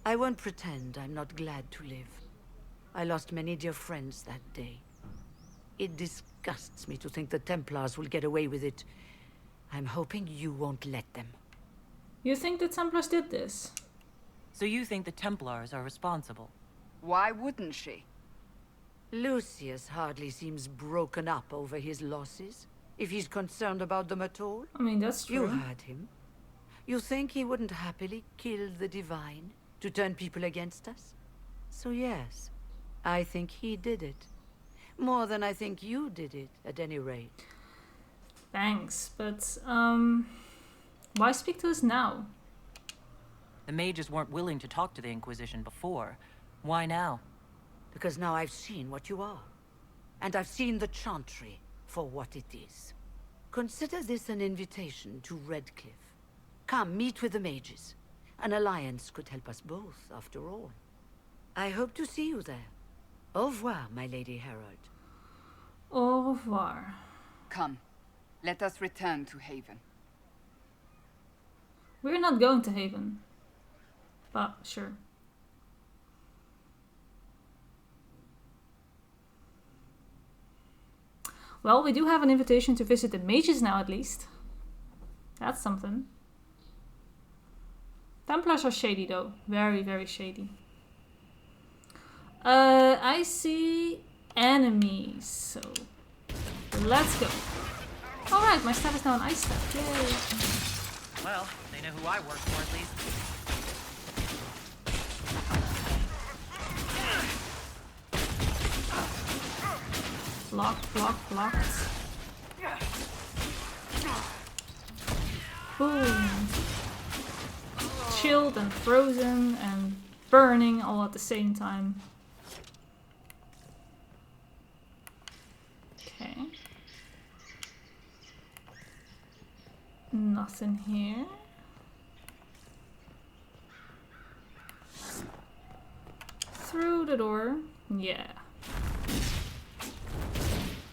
L: I won't pretend I'm not glad to live. I lost many dear friends that day. It disgusts me to think the Templars will get away with it. I'm hoping you won't let them.
A: You think the Templars did this?
O: So you think the Templars are responsible?
J: Why wouldn't she?
L: Lucius hardly seems broken up over his losses, if he's concerned about them at all.
A: I mean, that's true.
L: You heard him. You think he wouldn't happily kill the Divine to turn people against us? So yes, I think he did it. More than I think you did it, at any rate.
A: Thanks, but, why speak to us now?
O: The mages weren't willing to talk to the Inquisition before. Why now?
L: Because now I've seen what you are. And I've seen the Chantry for what it is. Consider this an invitation to Redcliffe. Come, meet with the mages. An alliance could help us both, after all. I hope to see you there. Au revoir, my Lady Herald.
A: Au revoir.
J: Come, let us return to Haven.
A: We're not going to Haven. But, sure. Well, we do have an invitation to visit the mages now, at least. That's something. Templars are shady, though. Very, very shady. I see enemies, so let's go. Alright, my staff is now an ice staff. Yay.
O: Well, they know who I work for, at least.
A: Blocked, blocked, blocked. Boom. Chilled and frozen and burning all at the same time. Okay. Nothing here. Through the door. Yeah.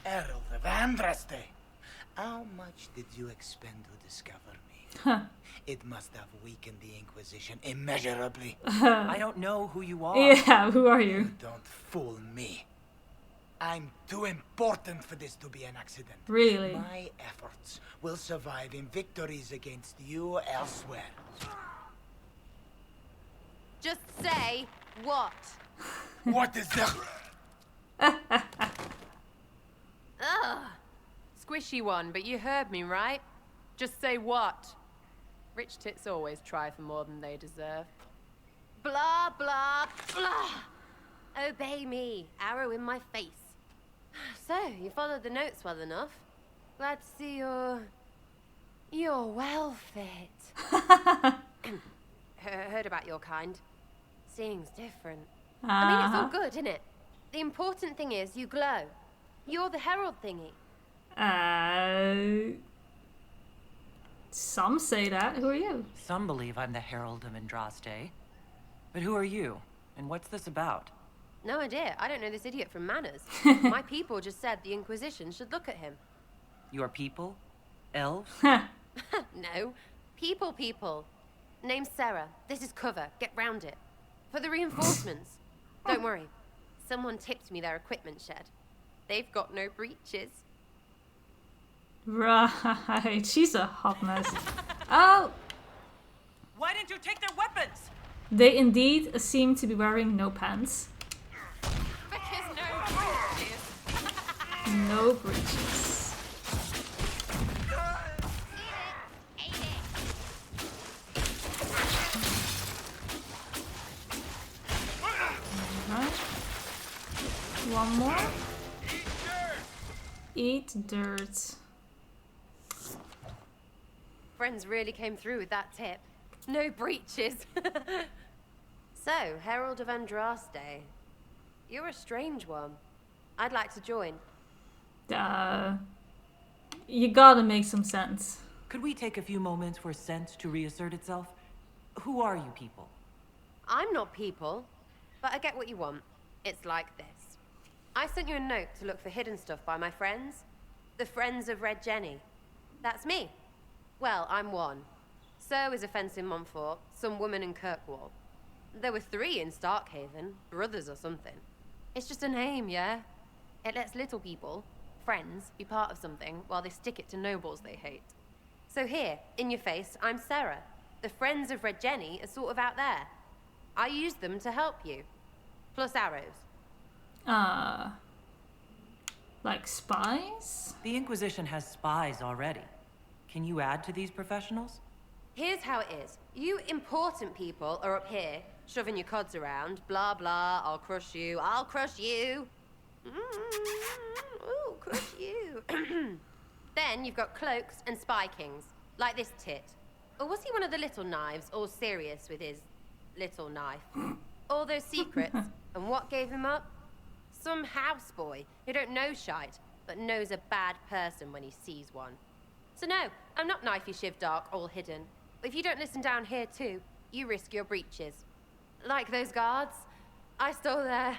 P: Herald of Andraste, how much did you expend to discover me?
A: Huh.
P: It must have weakened the Inquisition immeasurably.
O: I don't know who you are.
A: Yeah, who are you?
P: Don't fool me. I'm too important for this to be an accident.
A: Really?
P: My efforts will survive in victories against you elsewhere.
R: Just say what?
P: What is that?
R: Ugh. Squishy one, but you heard me, right? Just say what? Rich tits always try for more than they deserve. Blah, blah, blah. Obey me. Arrow in my face. So, you followed the notes well enough. Glad to see you're well fit. Heard about your kind. Seeing's different. I mean, it's all good, isn't it? The important thing is you glow. You're the herald thingy.
A: Some say that. Who are you?
O: Some believe I'm the Herald of Andraste. But who are you? And what's this about?
R: No idea. I don't know this idiot from Manners. My people just said the Inquisition should look at him.
O: Your people? Elves?
R: No. People. Name's Sarah. This is cover. Get round it. For the reinforcements. Don't worry. Someone tipped me their equipment shed. They've got no breaches.
A: Right. She's a hot mess. Oh!
O: Why didn't you take their weapons?
A: They indeed seem to be wearing no pants.
R: Because no breaches.
A: No breaches. Right. One more. Eat dirt.
R: Friends really came through with that tip. No breaches. So, Herald of Andraste. You're a strange one. I'd like to join.
A: You gotta make some sense.
O: Could we take a few moments for sense to reassert itself? Who are you people?
R: I'm not people, but I get what you want. It's like this. I sent you a note to look for hidden stuff by my friends. The Friends of Red Jenny. That's me. Well, I'm one. So is a fence in Montfort, some woman in Kirkwall. There were 3 in Starkhaven, brothers or something. It's just a name, yeah? It lets little people, friends, be part of something while they stick it to nobles they hate. So here, in your face, I'm Sarah. The Friends of Red Jenny are sort of out there. I use them to help you. Plus arrows.
A: Like spies?
O: The Inquisition has spies already. Can you add to these professionals?
R: Here's how it is. You important people are up here, shoving your cods around. Blah, blah, I'll crush you. Ooh, crush you. Then you've got cloaks and spy kings, like this tit. Or was he one of the little knives, all serious with his little knife? All those secrets, and what gave him up? Some houseboy who don't know shite, but knows a bad person when he sees one. So no, I'm not knifey shiv dark, all hidden. But if you don't listen down here too, you risk your breeches. Like those guards, I stole their...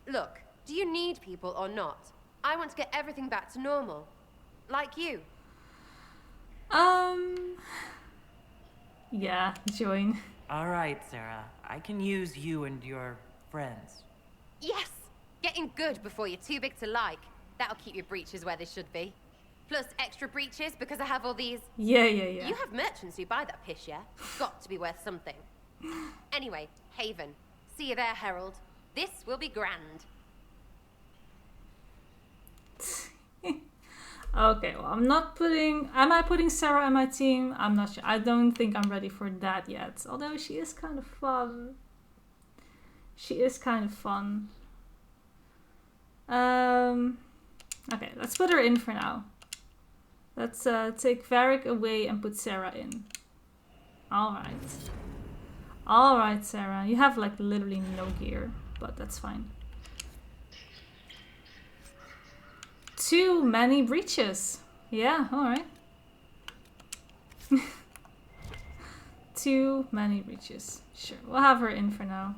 R: Look, do you need people or not? I want to get everything back to normal. Like you.
A: Yeah, join.
O: All right, Sarah. I can use you and your friends.
R: Yes! Getting good before you're too big to like. That'll keep your breeches where they should be. Plus extra breeches because I have all these...
A: Yeah.
R: You have merchants who buy that piss, yeah? Got to be worth something. Anyway, Haven. See you there, Herald. This will be grand.
A: Okay, well, I'm not putting... Am I putting Sarah on my team? I'm not sure. I don't think I'm ready for that yet. Although she is kind of fun. Okay, let's put her in for now. Let's take Varric away and put Sarah in. Alright, Sarah. You have like literally no gear, but that's fine. Too many breaches. Yeah, alright. Too many breaches. Sure, we'll have her in for now.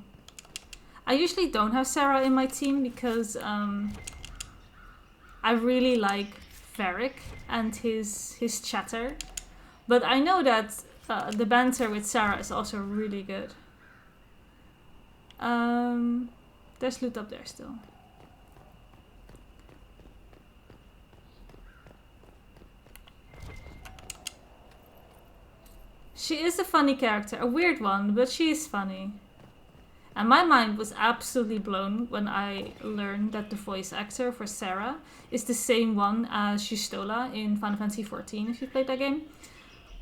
A: I usually don't have Sarah in my team because I really like Varric and his chatter. But I know that the banter with Sarah is also really good. There's loot up there still. She is a funny character, a weird one, but she is funny. And my mind was absolutely blown when I learned that the voice actor for Sarah is the same one as Shustola in Final Fantasy XIV, if you played that game.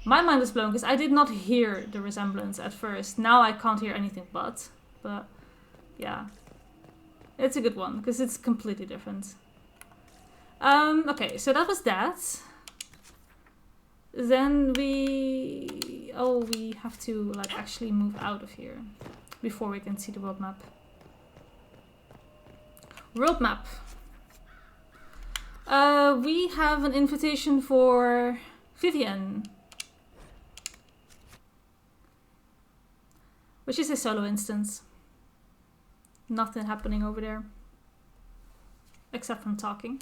A: My mind was blown because I did not hear the resemblance at first. Now I can't hear anything but yeah. It's a good one because it's completely different. Okay, so that was that. Then we have to like actually move out of here before we can see the world map. World map. We have an invitation for Vivian. Which is a solo instance. Nothing happening over there. Except from talking.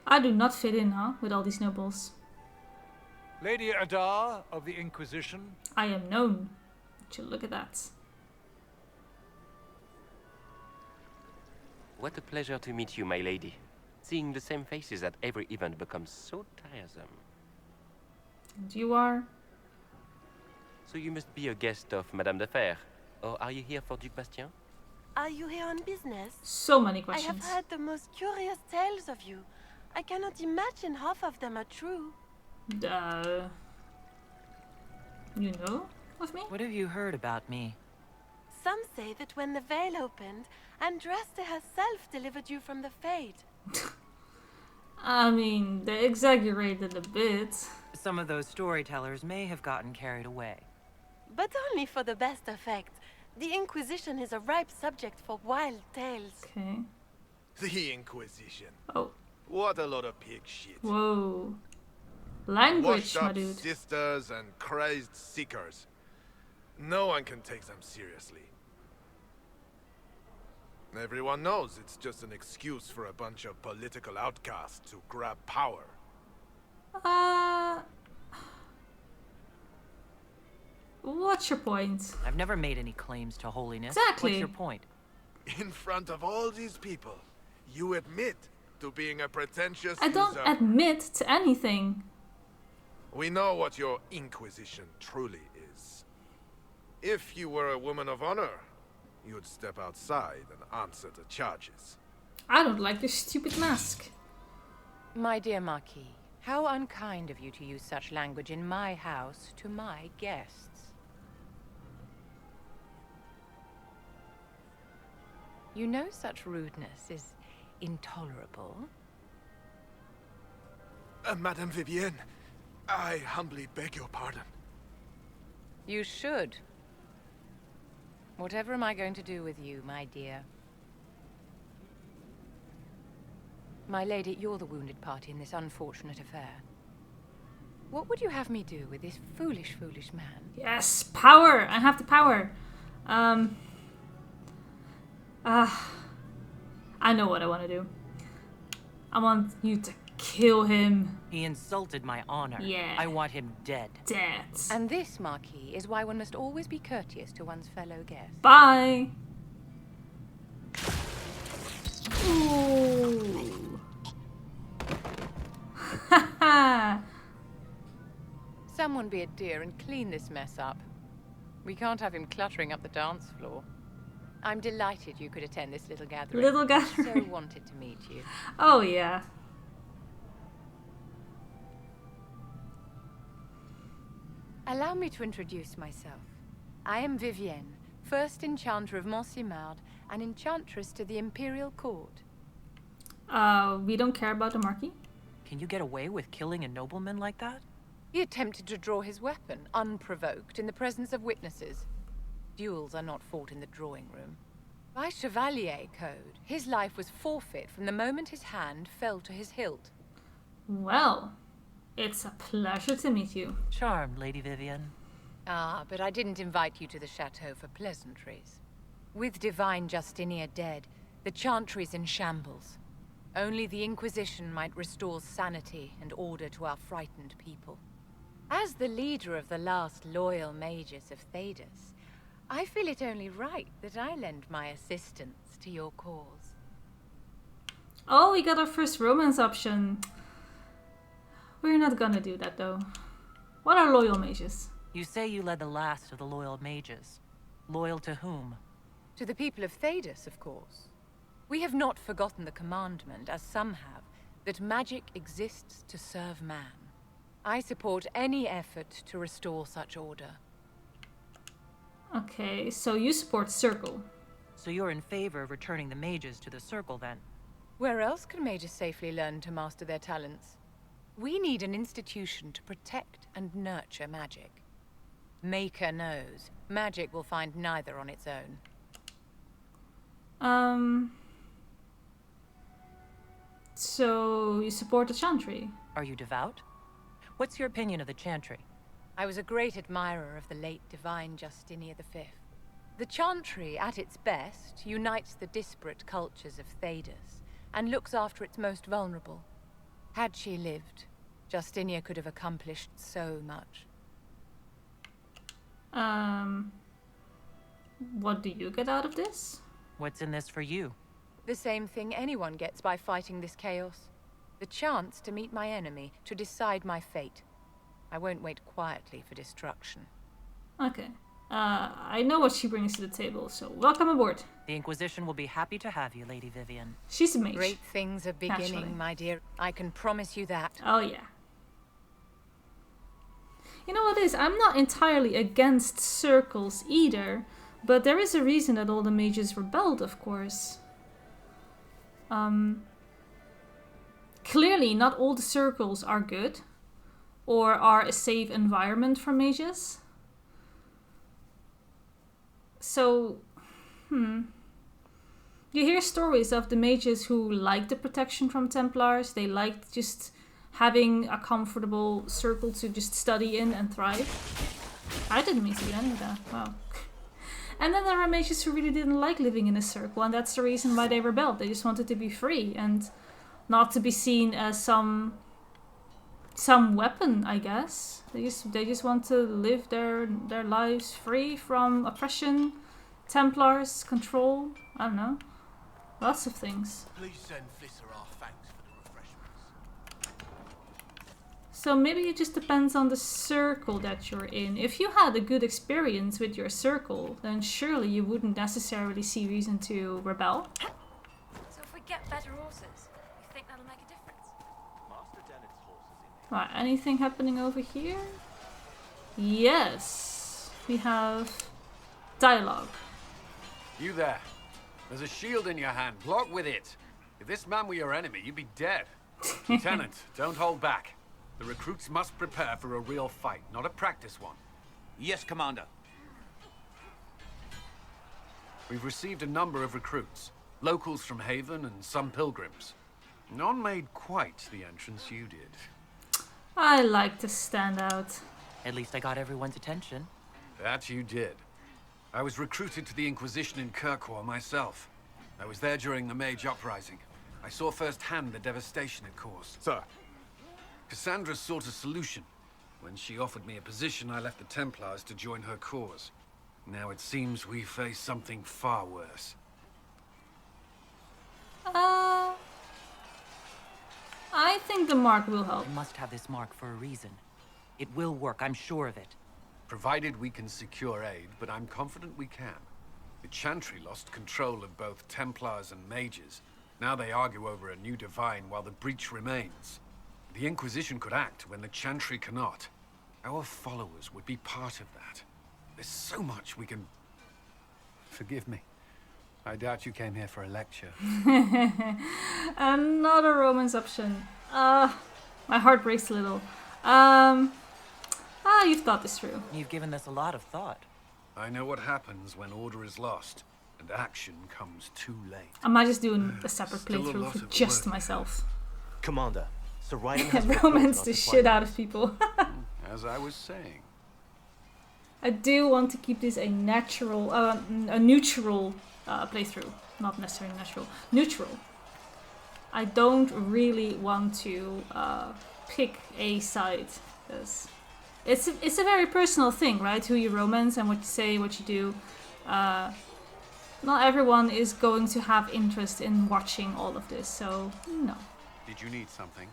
A: I do not fit in, huh? With all these nobles.
K: Lady Adar of the Inquisition.
A: I am known. Would you look at that?
V: What a pleasure to meet you, my lady. Seeing the same faces at every event becomes so tiresome.
A: And you are?
V: So you must be a guest of Madame de Fer. Or are you here for Duc Bastien?
N: Are you here on business?
A: So many questions.
N: I have heard the most curious tales of you. I cannot imagine half of them are true.
A: You know of me?
O: What have you heard about me?
N: Some say that when the veil opened, Andraste herself delivered you from the Fade.
A: I mean, they exaggerated a bit.
O: Some of those storytellers may have gotten carried away.
N: But only for the best effect. The Inquisition is a ripe subject for wild tales.
A: Okay.
D: The Inquisition.
A: Oh.
D: What a lot of pig shit.
A: Whoa. Language, my
D: Washed-up
A: dude.
D: sisters and crazed seekers. No one can take them seriously. Everyone knows it's just an excuse for a bunch of political outcasts to grab power.
A: What's your point?
O: I've never made any claims to holiness.
A: Exactly.
O: What's your point?
D: In front of all these people, you admit to being a pretentious
A: I don't
D: usurper.
A: admit to anything.
D: We know what your Inquisition truly is. If you were a woman of honor, you'd step outside and answer the charges.
A: I don't like your stupid mask.
Q: My dear Marquis, how unkind of you to use such language in my house to my guests. You know such rudeness is intolerable.
D: Madame Vivienne, I humbly beg your pardon.
Q: You should. Whatever am I going to do with you, my dear? My lady, you're the wounded party in this unfortunate affair. What would you have me do with this foolish, foolish man?
A: Yes, power! I have the power. I know what I want to do. I want you to kill him.
O: He insulted my honor.
A: Yeah.
O: I want him dead.
A: Dead.
Q: And this, Marquis, is why one must always be courteous to one's fellow guests.
A: Bye. Ooh. Haha.
Q: Someone be a dear and clean this mess up. We can't have him cluttering up the dance floor. I'm delighted you could attend this little gathering.
A: Little
Q: I
A: gathering.
Q: so wanted to meet you.
A: Oh, yeah.
Q: Allow me to introduce myself. I am Vivienne, first enchanter of Montsimard and enchantress to the Imperial Court.
A: We don't care about the Marquis?
O: Can you get away with killing a nobleman like that?
Q: He attempted to draw his weapon, unprovoked, in the presence of witnesses. Duels are not fought in the drawing room. By Chevalier code, his life was forfeit from the moment his hand fell to his hilt.
A: Well, it's a pleasure to meet you.
O: Charmed, Lady Vivienne.
Q: Ah, but I didn't invite you to the chateau for pleasantries. With Divine Justinia dead, the Chantry's in shambles. Only the Inquisition might restore sanity and order to our frightened people. As the leader of the last loyal mages of Thedas, I feel it only right that I lend my assistance to your cause.
A: Oh, we got our first romance option. We're not gonna do that, though. What are loyal mages?
O: You say you led the last of the loyal mages. Loyal to whom?
Q: To the people of Thedas, of course. We have not forgotten the commandment, as some have, that magic exists to serve man. I support any effort to restore such order.
A: Okay, so you support Circle.
O: So you're in favor of returning the mages to the Circle, then?
Q: Where else can mages safely learn to master their talents? We need an institution to protect and nurture magic. Maker knows, magic will find neither on its own.
A: So you support the Chantry?
O: Are you devout? What's your opinion of the Chantry?
Q: I was a great admirer of the late divine Justinia V. The Chantry, at its best, unites the disparate cultures of Thedas and looks after its most vulnerable. Had she lived, Justinia could have accomplished so much.
A: What do you get out of this?
O: What's in this for you?
Q: The same thing anyone gets by fighting this chaos. The chance to meet my enemy, to decide my fate. I won't wait quietly for destruction.
A: Okay. I know what she brings to the table, so welcome aboard.
O: The Inquisition will be happy to have you, Lady Vivian.
A: She's a mage.
Q: Great things are beginning,
A: Naturally.
Q: my dear. I can promise you that.
A: Oh, yeah. You know what it is? I'm not entirely against circles either, but there is a reason that all the mages rebelled, of course. Clearly, not all the circles are good, or are a safe environment for mages. So, you hear stories of the mages who like the protection from Templars. They liked just having a comfortable circle to just study in and thrive. I didn't mean to do any of that. Wow. And then there are mages who really didn't like living in a circle, and that's the reason why they rebelled. They just wanted to be free and not to be seen as some weapon, I guess. They just want to live their lives free from oppression, Templars, control. I don't know. Lots of things.
U: Please send Flitter our thanks for the refreshments.
A: So maybe it just depends on the circle that you're in. If you had a good experience with your circle, then surely you wouldn't necessarily see reason to rebel.
F: So if we get better horses, you think that'll make a difference?
U: Master Dennett's horses in
A: Right, anything happening over here? Yes. We have dialogue.
B: You there. There's a shield in your hand. Block with it. If this man were your enemy, you'd be dead. Lieutenant, don't hold back. The recruits must prepare for a real fight, not a practice one.
G: Yes, Commander.
B: We've received a number of recruits. Locals from Haven and some pilgrims. None made quite the entrance you did.
A: I like to stand out.
O: At least I got everyone's attention.
B: That you did. I was recruited to the Inquisition in Kirkwall myself. I was there during the Mage Uprising. I saw firsthand the devastation it caused.
D: Sir.
B: Cassandra sought a solution. When she offered me a position, I left the Templars to join her cause. Now it seems we face something far worse.
A: I think the mark will help.
O: I must have this mark for a reason. It will work, I'm sure of it.
B: Provided we can secure aid, but I'm confident we can. The Chantry lost control of both Templars and Mages. Now they argue over a new divine while the breach remains. The Inquisition could act when the Chantry cannot. Our followers would be part of that. There's so much we can... Forgive me. I doubt you came here for a lecture.
A: Another romance option. My heart breaks a little. You've thought this through.
O: You've given this a lot of thought.
B: I know what happens when order is lost, and action comes too late.
A: I might just do a separate
B: Still a
A: playthrough
B: lot
A: for
B: of
A: just
B: work.
A: myself.
U: Commander, Sir Ryden has
A: Romance the shit out of people.
B: As I was saying.
A: I do want to keep this a natural, a neutral playthrough. Not necessarily natural. Neutral. I don't really want to pick a side, because it's a very personal thing, right? Who you romance and what you say, what you do. Not everyone is going to have interest in watching all of this, so no.
B: Did you need something?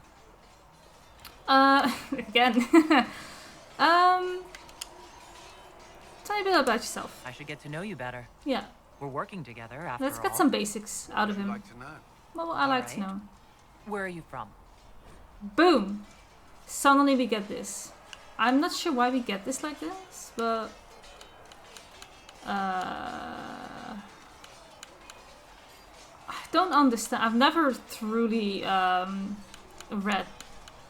A: Again. Tell me a bit about yourself.
O: I should get to know you better.
A: Yeah.
O: We're working together, after
A: Let's
O: all.
A: get some basics out of him.
B: I'd like to know.
A: Well, I like to
O: Alright.
A: know.
O: Where are you from?
A: Boom! Suddenly we get this. I'm not sure why we get this like this, but... I don't understand. I've never truly read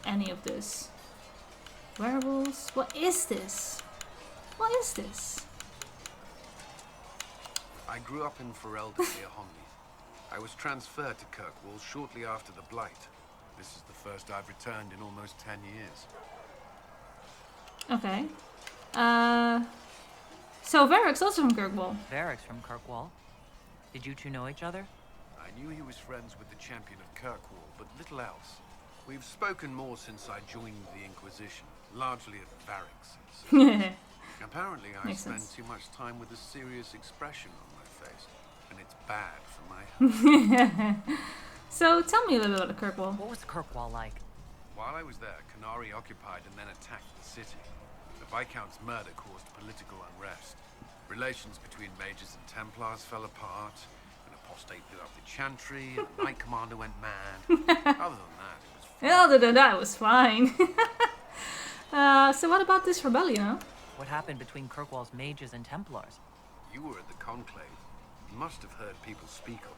A: any of this. Werewolves? What is this? What is this?
B: I grew up in Ferelden near Honley. I was transferred to Kirkwall shortly after the Blight. This is the first I've returned in almost 10 years.
A: Okay. So Varric's also from Kirkwall.
O: Varric's from Kirkwall. Did you two know each other?
B: I knew he was friends with the champion of Kirkwall, but little else. We've spoken more since I joined the Inquisition, largely at Varric's. Apparently I spend too much time with a serious expression on my face, and it's bad for my health.
A: So tell me a little bit about Kirkwall.
O: What was Kirkwall like?
B: While I was there, Canary occupied and then attacked the city. The Viscount's murder caused political unrest. Relations between mages and Templars fell apart. An apostate blew up the Chantry, and the Knight Commander went mad. Other than that, it was fine.
A: Other than that, it was fine. So what about this rebellion, huh?
O: What happened between Kirkwall's mages and Templars?
B: You were at the Conclave. You must have heard people speak of it.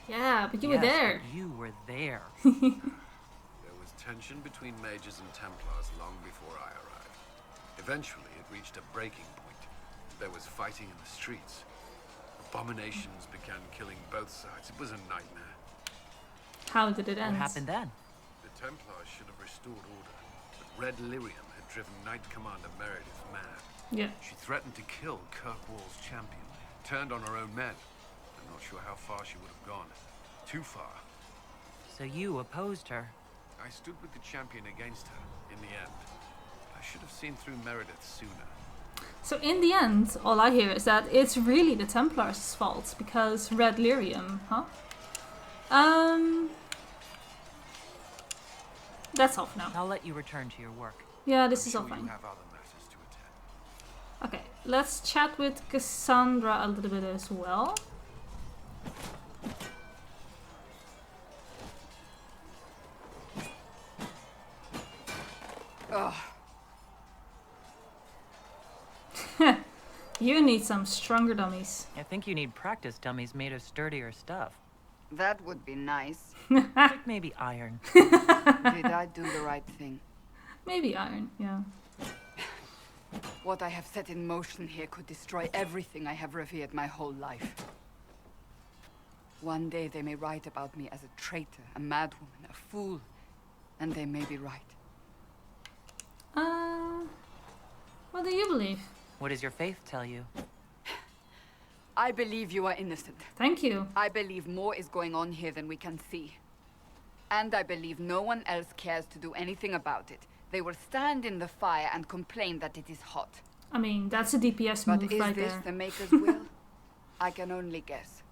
A: Yeah, but you were there.
O: But you were there.
B: There was tension between mages and Templars long before I arrived. Eventually, it reached a breaking point. There was fighting in the streets. Abominations began killing both sides. It was a nightmare.
A: How did it end?
O: What happened then?
B: The Templars should have restored order, but Red Lyrium had driven Knight Commander Meredith mad.
A: Yeah.
B: She threatened to kill Kirkwall's champion, turned on her own men. I'm not sure how far she would have gone. Too far.
O: So you opposed her?
B: I stood with the champion against her, in the end. I should have seen through Meredith sooner.
A: So in the end, all I hear is that it's really the Templars' fault, because Red Lyrium, huh? That's all for now.
O: I'll let you return to your work.
A: Yeah, this is all fine.
B: You have other matters to attend.
A: Okay, let's chat with Cassandra a little bit as well.
J: Ugh.
A: You need some stronger dummies.
O: I think you need practice dummies made of sturdier stuff.
J: That would be nice.
O: Like maybe iron.
J: Did I do the right thing?
A: Maybe iron, yeah.
J: What I have set in motion here could destroy everything I have revered my whole life. One day they may write about me as a traitor, a madwoman, a fool, and they may be right.
A: What do you believe?
O: What does your faith tell you?
J: I believe you are innocent.
A: Thank you.
J: I believe more is going on here than we can see. And I believe no one else cares to do anything about it. They will stand in the fire and complain that it is hot.
A: I mean, that's a DPS move right there.
J: But is this the Maker's will? I can only guess.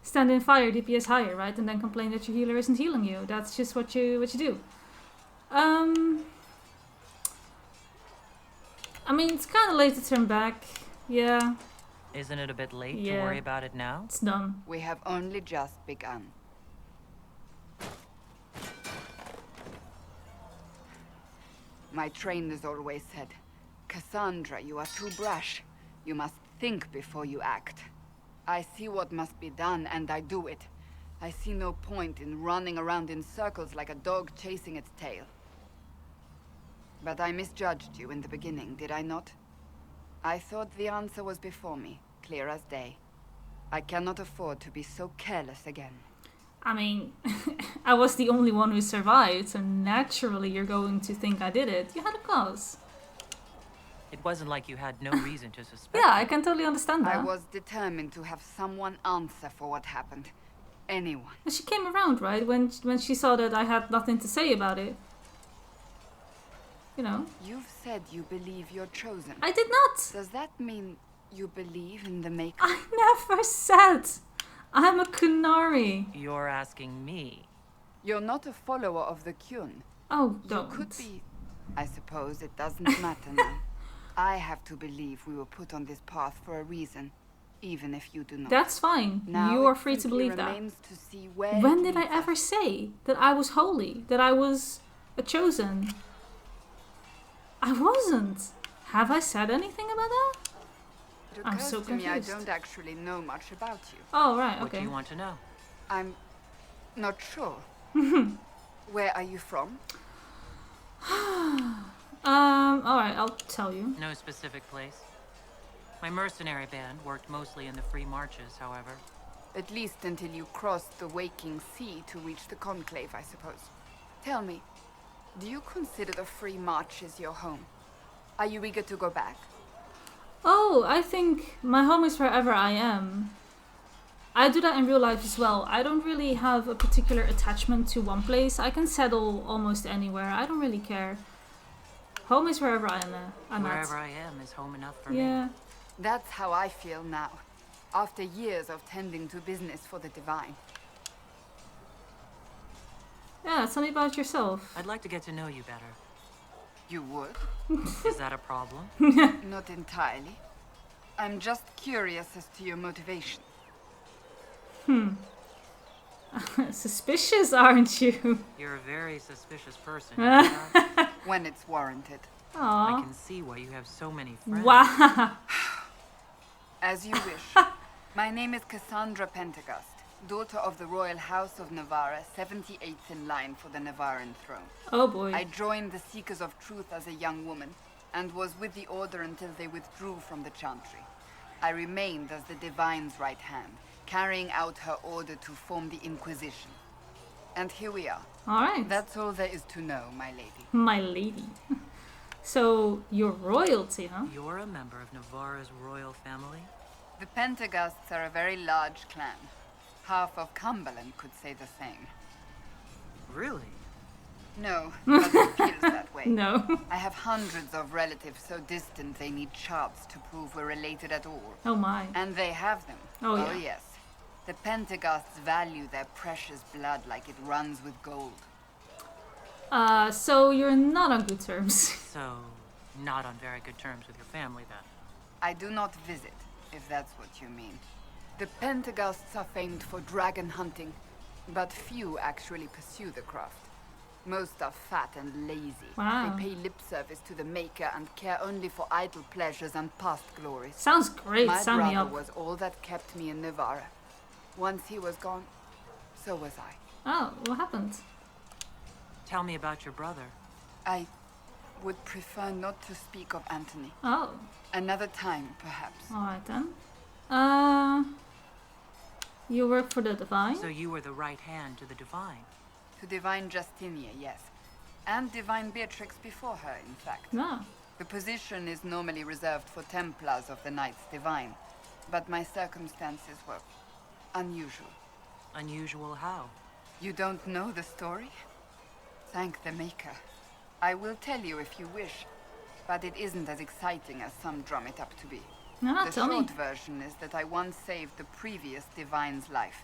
A: Stand in fire, DPS higher, right? And then complain that your healer isn't healing you. That's just what you do. I mean, it's kind of late to turn back. Yeah.
O: Isn't it a bit late to worry about it now?
A: It's done.
J: We have only just begun. My trainers always said, Cassandra, you are too brash. You must think before you act. I see what must be done, and I do it. I see no point in running around in circles like a dog chasing its tail. But I misjudged you in the beginning, did I not? I thought the answer was before me, clear as day. I cannot afford to be so careless again.
A: I mean, I was the only one who survived, so naturally you're going to think I did it. You had a cause.
O: It wasn't like you had no reason to suspect.
A: Yeah, I can totally understand that.
J: I was determined to have someone answer for what happened. Anyone.
A: And she came around, right? When she saw that I had nothing to say about it. You know.
J: You've said you believe you're chosen.
A: I did not.
J: Does that mean you believe in the Maker?
A: I never said. I'm a Kunari.
O: You're asking me.
J: You're not a follower of the Kyun.
A: Oh, don't.
J: You could be. I suppose it doesn't matter now. I have to believe we were put on this path for a reason, even if you do not.
A: That's fine.
J: Now
A: you are free to believe that.
J: To see where
A: when did I ever say that I was holy? That I was a chosen? I wasn't. Have I said anything about that?
J: It
A: I'm
J: occurs
A: so
J: to me I
A: confused.
J: don't actually know much about you.
A: Oh, right, okay.
O: What do you want to know?
J: I'm not sure. Where are you from?
A: Alright, I'll tell you.
O: No specific place. My mercenary band worked mostly in the free marches, however.
J: At least until you crossed the waking sea to reach the Conclave, I suppose. Tell me, do you consider the Free Marches your home? Are you eager to go back?
A: Oh, I think my home is wherever I am. I do that in real life as well. I don't really have a particular attachment to one place. I can settle almost anywhere. I don't really care. Home is wherever I am.
O: Wherever I am is home enough for
A: me.
J: That's how I feel now, after years of tending to business for the Divine.
A: Yeah, tell me about yourself.
O: I'd like to get to know you better.
J: You would?
O: Is that a problem?
J: Not entirely. I'm just curious as to your motivation.
A: Suspicious, aren't you?
O: You're a very suspicious person.
J: When it's warranted.
O: I can see why you have so many friends.
A: Wow.
J: As you wish. My name is Cassandra Pentecost, daughter of the Royal House of Navarra, 78th in line for the Navarran throne.
A: Oh boy.
J: I joined the Seekers of Truth as a young woman, and was with the Order until they withdrew from the Chantry. I remained as the Divine's right hand, carrying out her order to form the Inquisition. And here we are.
A: Alright.
J: That's all there is to know, my lady.
A: My lady. So, you're royalty, huh?
O: You're a member of Navarra's royal family?
J: The Pentecosts are a very large clan. Half of Cumberland could say the same.
O: Really?
J: No, but it feels that way.
A: No.
J: I have hundreds of relatives so distant they need charts to prove we're related at all.
A: Oh my.
J: And they have them.
A: Oh, yeah.
J: Yes. The Pentecosts value their precious blood like it runs with gold.
A: So you're not on good terms.
O: So, not on very good terms with your family then?
J: I do not visit, if that's what you mean. The Pentecosts are famed for dragon hunting, but few actually pursue the craft. Most are fat and lazy.
A: Wow.
J: They pay lip service to the Maker and care only for idle pleasures and past glories.
A: Sounds great.
J: My
A: Sign me
J: brother
A: up.
J: was all that kept me in Navarra. Once he was gone, so was I.
A: Oh, what happened?
O: Tell me about your brother.
J: I would prefer not to speak of Anthony.
A: Oh.
J: Another time, perhaps.
A: Alright then. You work for the Divine?
O: So you were the right hand to the Divine?
J: To Divine Justinia, yes. And Divine Beatrix before her, in fact.
A: No.
J: The position is normally reserved for Templars of the Knights Divine, but my circumstances were unusual.
O: Unusual how?
J: You don't know the story? Thank the Maker. I will tell you if you wish, but it isn't as exciting as some drum it up to be.
A: No,
J: The
A: tell me.
J: short version is that I once saved the previous Divine's life.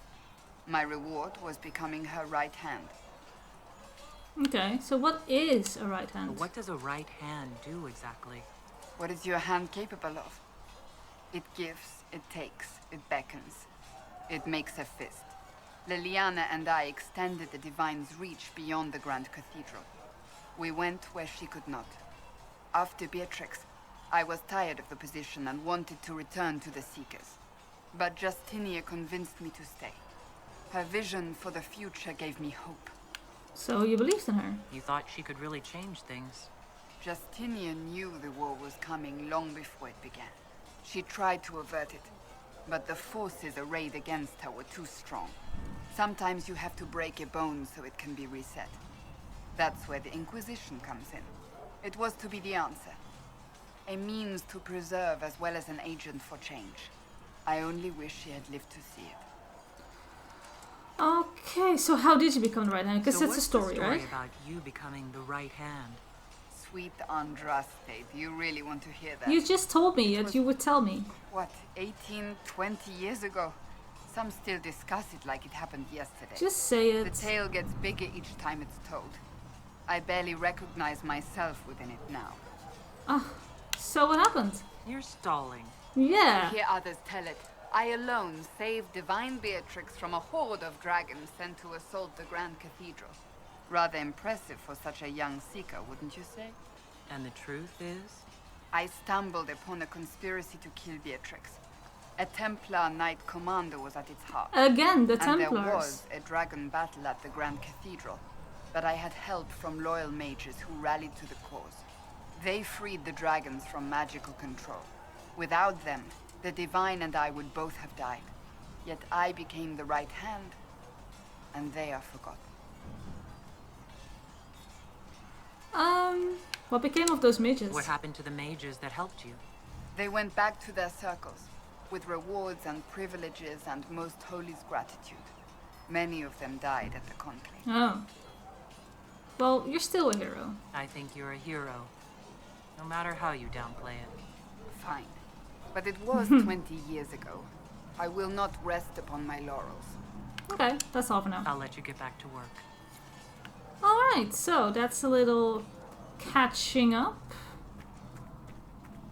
J: My reward was becoming her right hand.
A: Okay, so what is a right hand?
O: What does a right hand do exactly?
J: What is your hand capable of? It gives, it takes, it beckons. It makes a fist. Liliana and I extended the Divine's reach beyond the Grand Cathedral. We went where she could not. After Beatrix, I was tired of the position and wanted to return to the Seekers. But Justinia convinced me to stay. Her vision for the future gave me hope.
A: So you believed in her?
O: You thought she could really change things.
J: Justinian knew the war was coming long before it began. She tried to avert it, but the forces arrayed against her were too strong. Sometimes you have to break a bone so it can be reset. That's where the Inquisition comes in. It was to be the answer. A means to preserve as well as an agent for change. I only wish she had lived to see it.
A: Okay, so how did you become the right hand? Because
O: So
A: it's a
O: what's
A: story,
O: the story
A: right?
O: about you becoming the right hand?
J: Sweet Andraste, do you really want to hear that?
A: You just told me that you would tell me.
J: What, 18, 20 years ago? Some still discuss it like it happened yesterday.
A: Just say it.
J: The tale gets bigger each time it's told. I barely recognize myself within it now.
A: Ah, so what happened?
O: You're stalling.
A: Yeah.
J: To hear others tell it, I alone saved Divine Beatrix from a horde of dragons sent to assault the Grand Cathedral. Rather impressive for such a young seeker, wouldn't you say?
O: And the truth is?
J: I stumbled upon a conspiracy to kill Beatrix. A Templar Knight Commander was at its heart.
A: Again, the
J: And
A: Templars.
J: there was a dragon battle at the Grand Cathedral, but I had help from loyal mages who rallied to the cause. They freed the dragons from magical control. Without them, the Divine and I would both have died. Yet I became the right hand, and they are forgotten.
A: What became of those mages?
C: What happened to the mages that helped you?
J: They went back to their circles, with rewards and privileges and Most Holy's gratitude. Many of them died at the conclave.
A: Oh. Well, you're still a hero.
C: I think you're a hero. No matter how you downplay it.
J: Fine. But it was 20 years ago. I will not rest upon my laurels.
A: Okay, that's all for now.
C: I'll let you get back to work.
A: Alright, so that's a little catching up.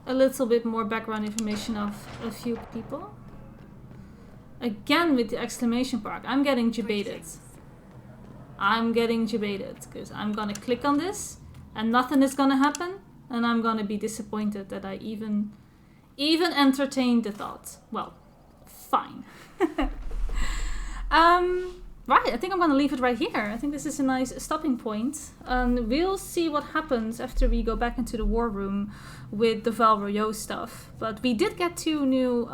A: A little bit more background information of a few people. Again with the exclamation mark. I'm getting debated. I'm getting debated because I'm gonna click on this and nothing is gonna happen and I'm gonna be disappointed that I even entertained the thought. Well, fine. Right, I think I'm gonna leave it right here. I think this is a nice stopping point. We'll see what happens after we go back into the war room with the Val Royeaux stuff. But we did get 2 new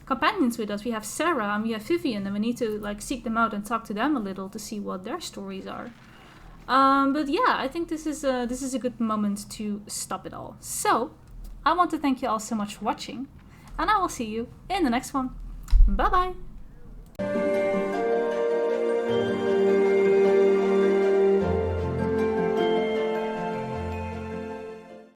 A: companions with us. We have Sarah and we have Vivian, and we need to like seek them out and talk to them a little to see what their stories are. But yeah, I think this is a good moment to stop it all. So I want to thank you all so much for watching, and I will see you in the next one. Bye bye.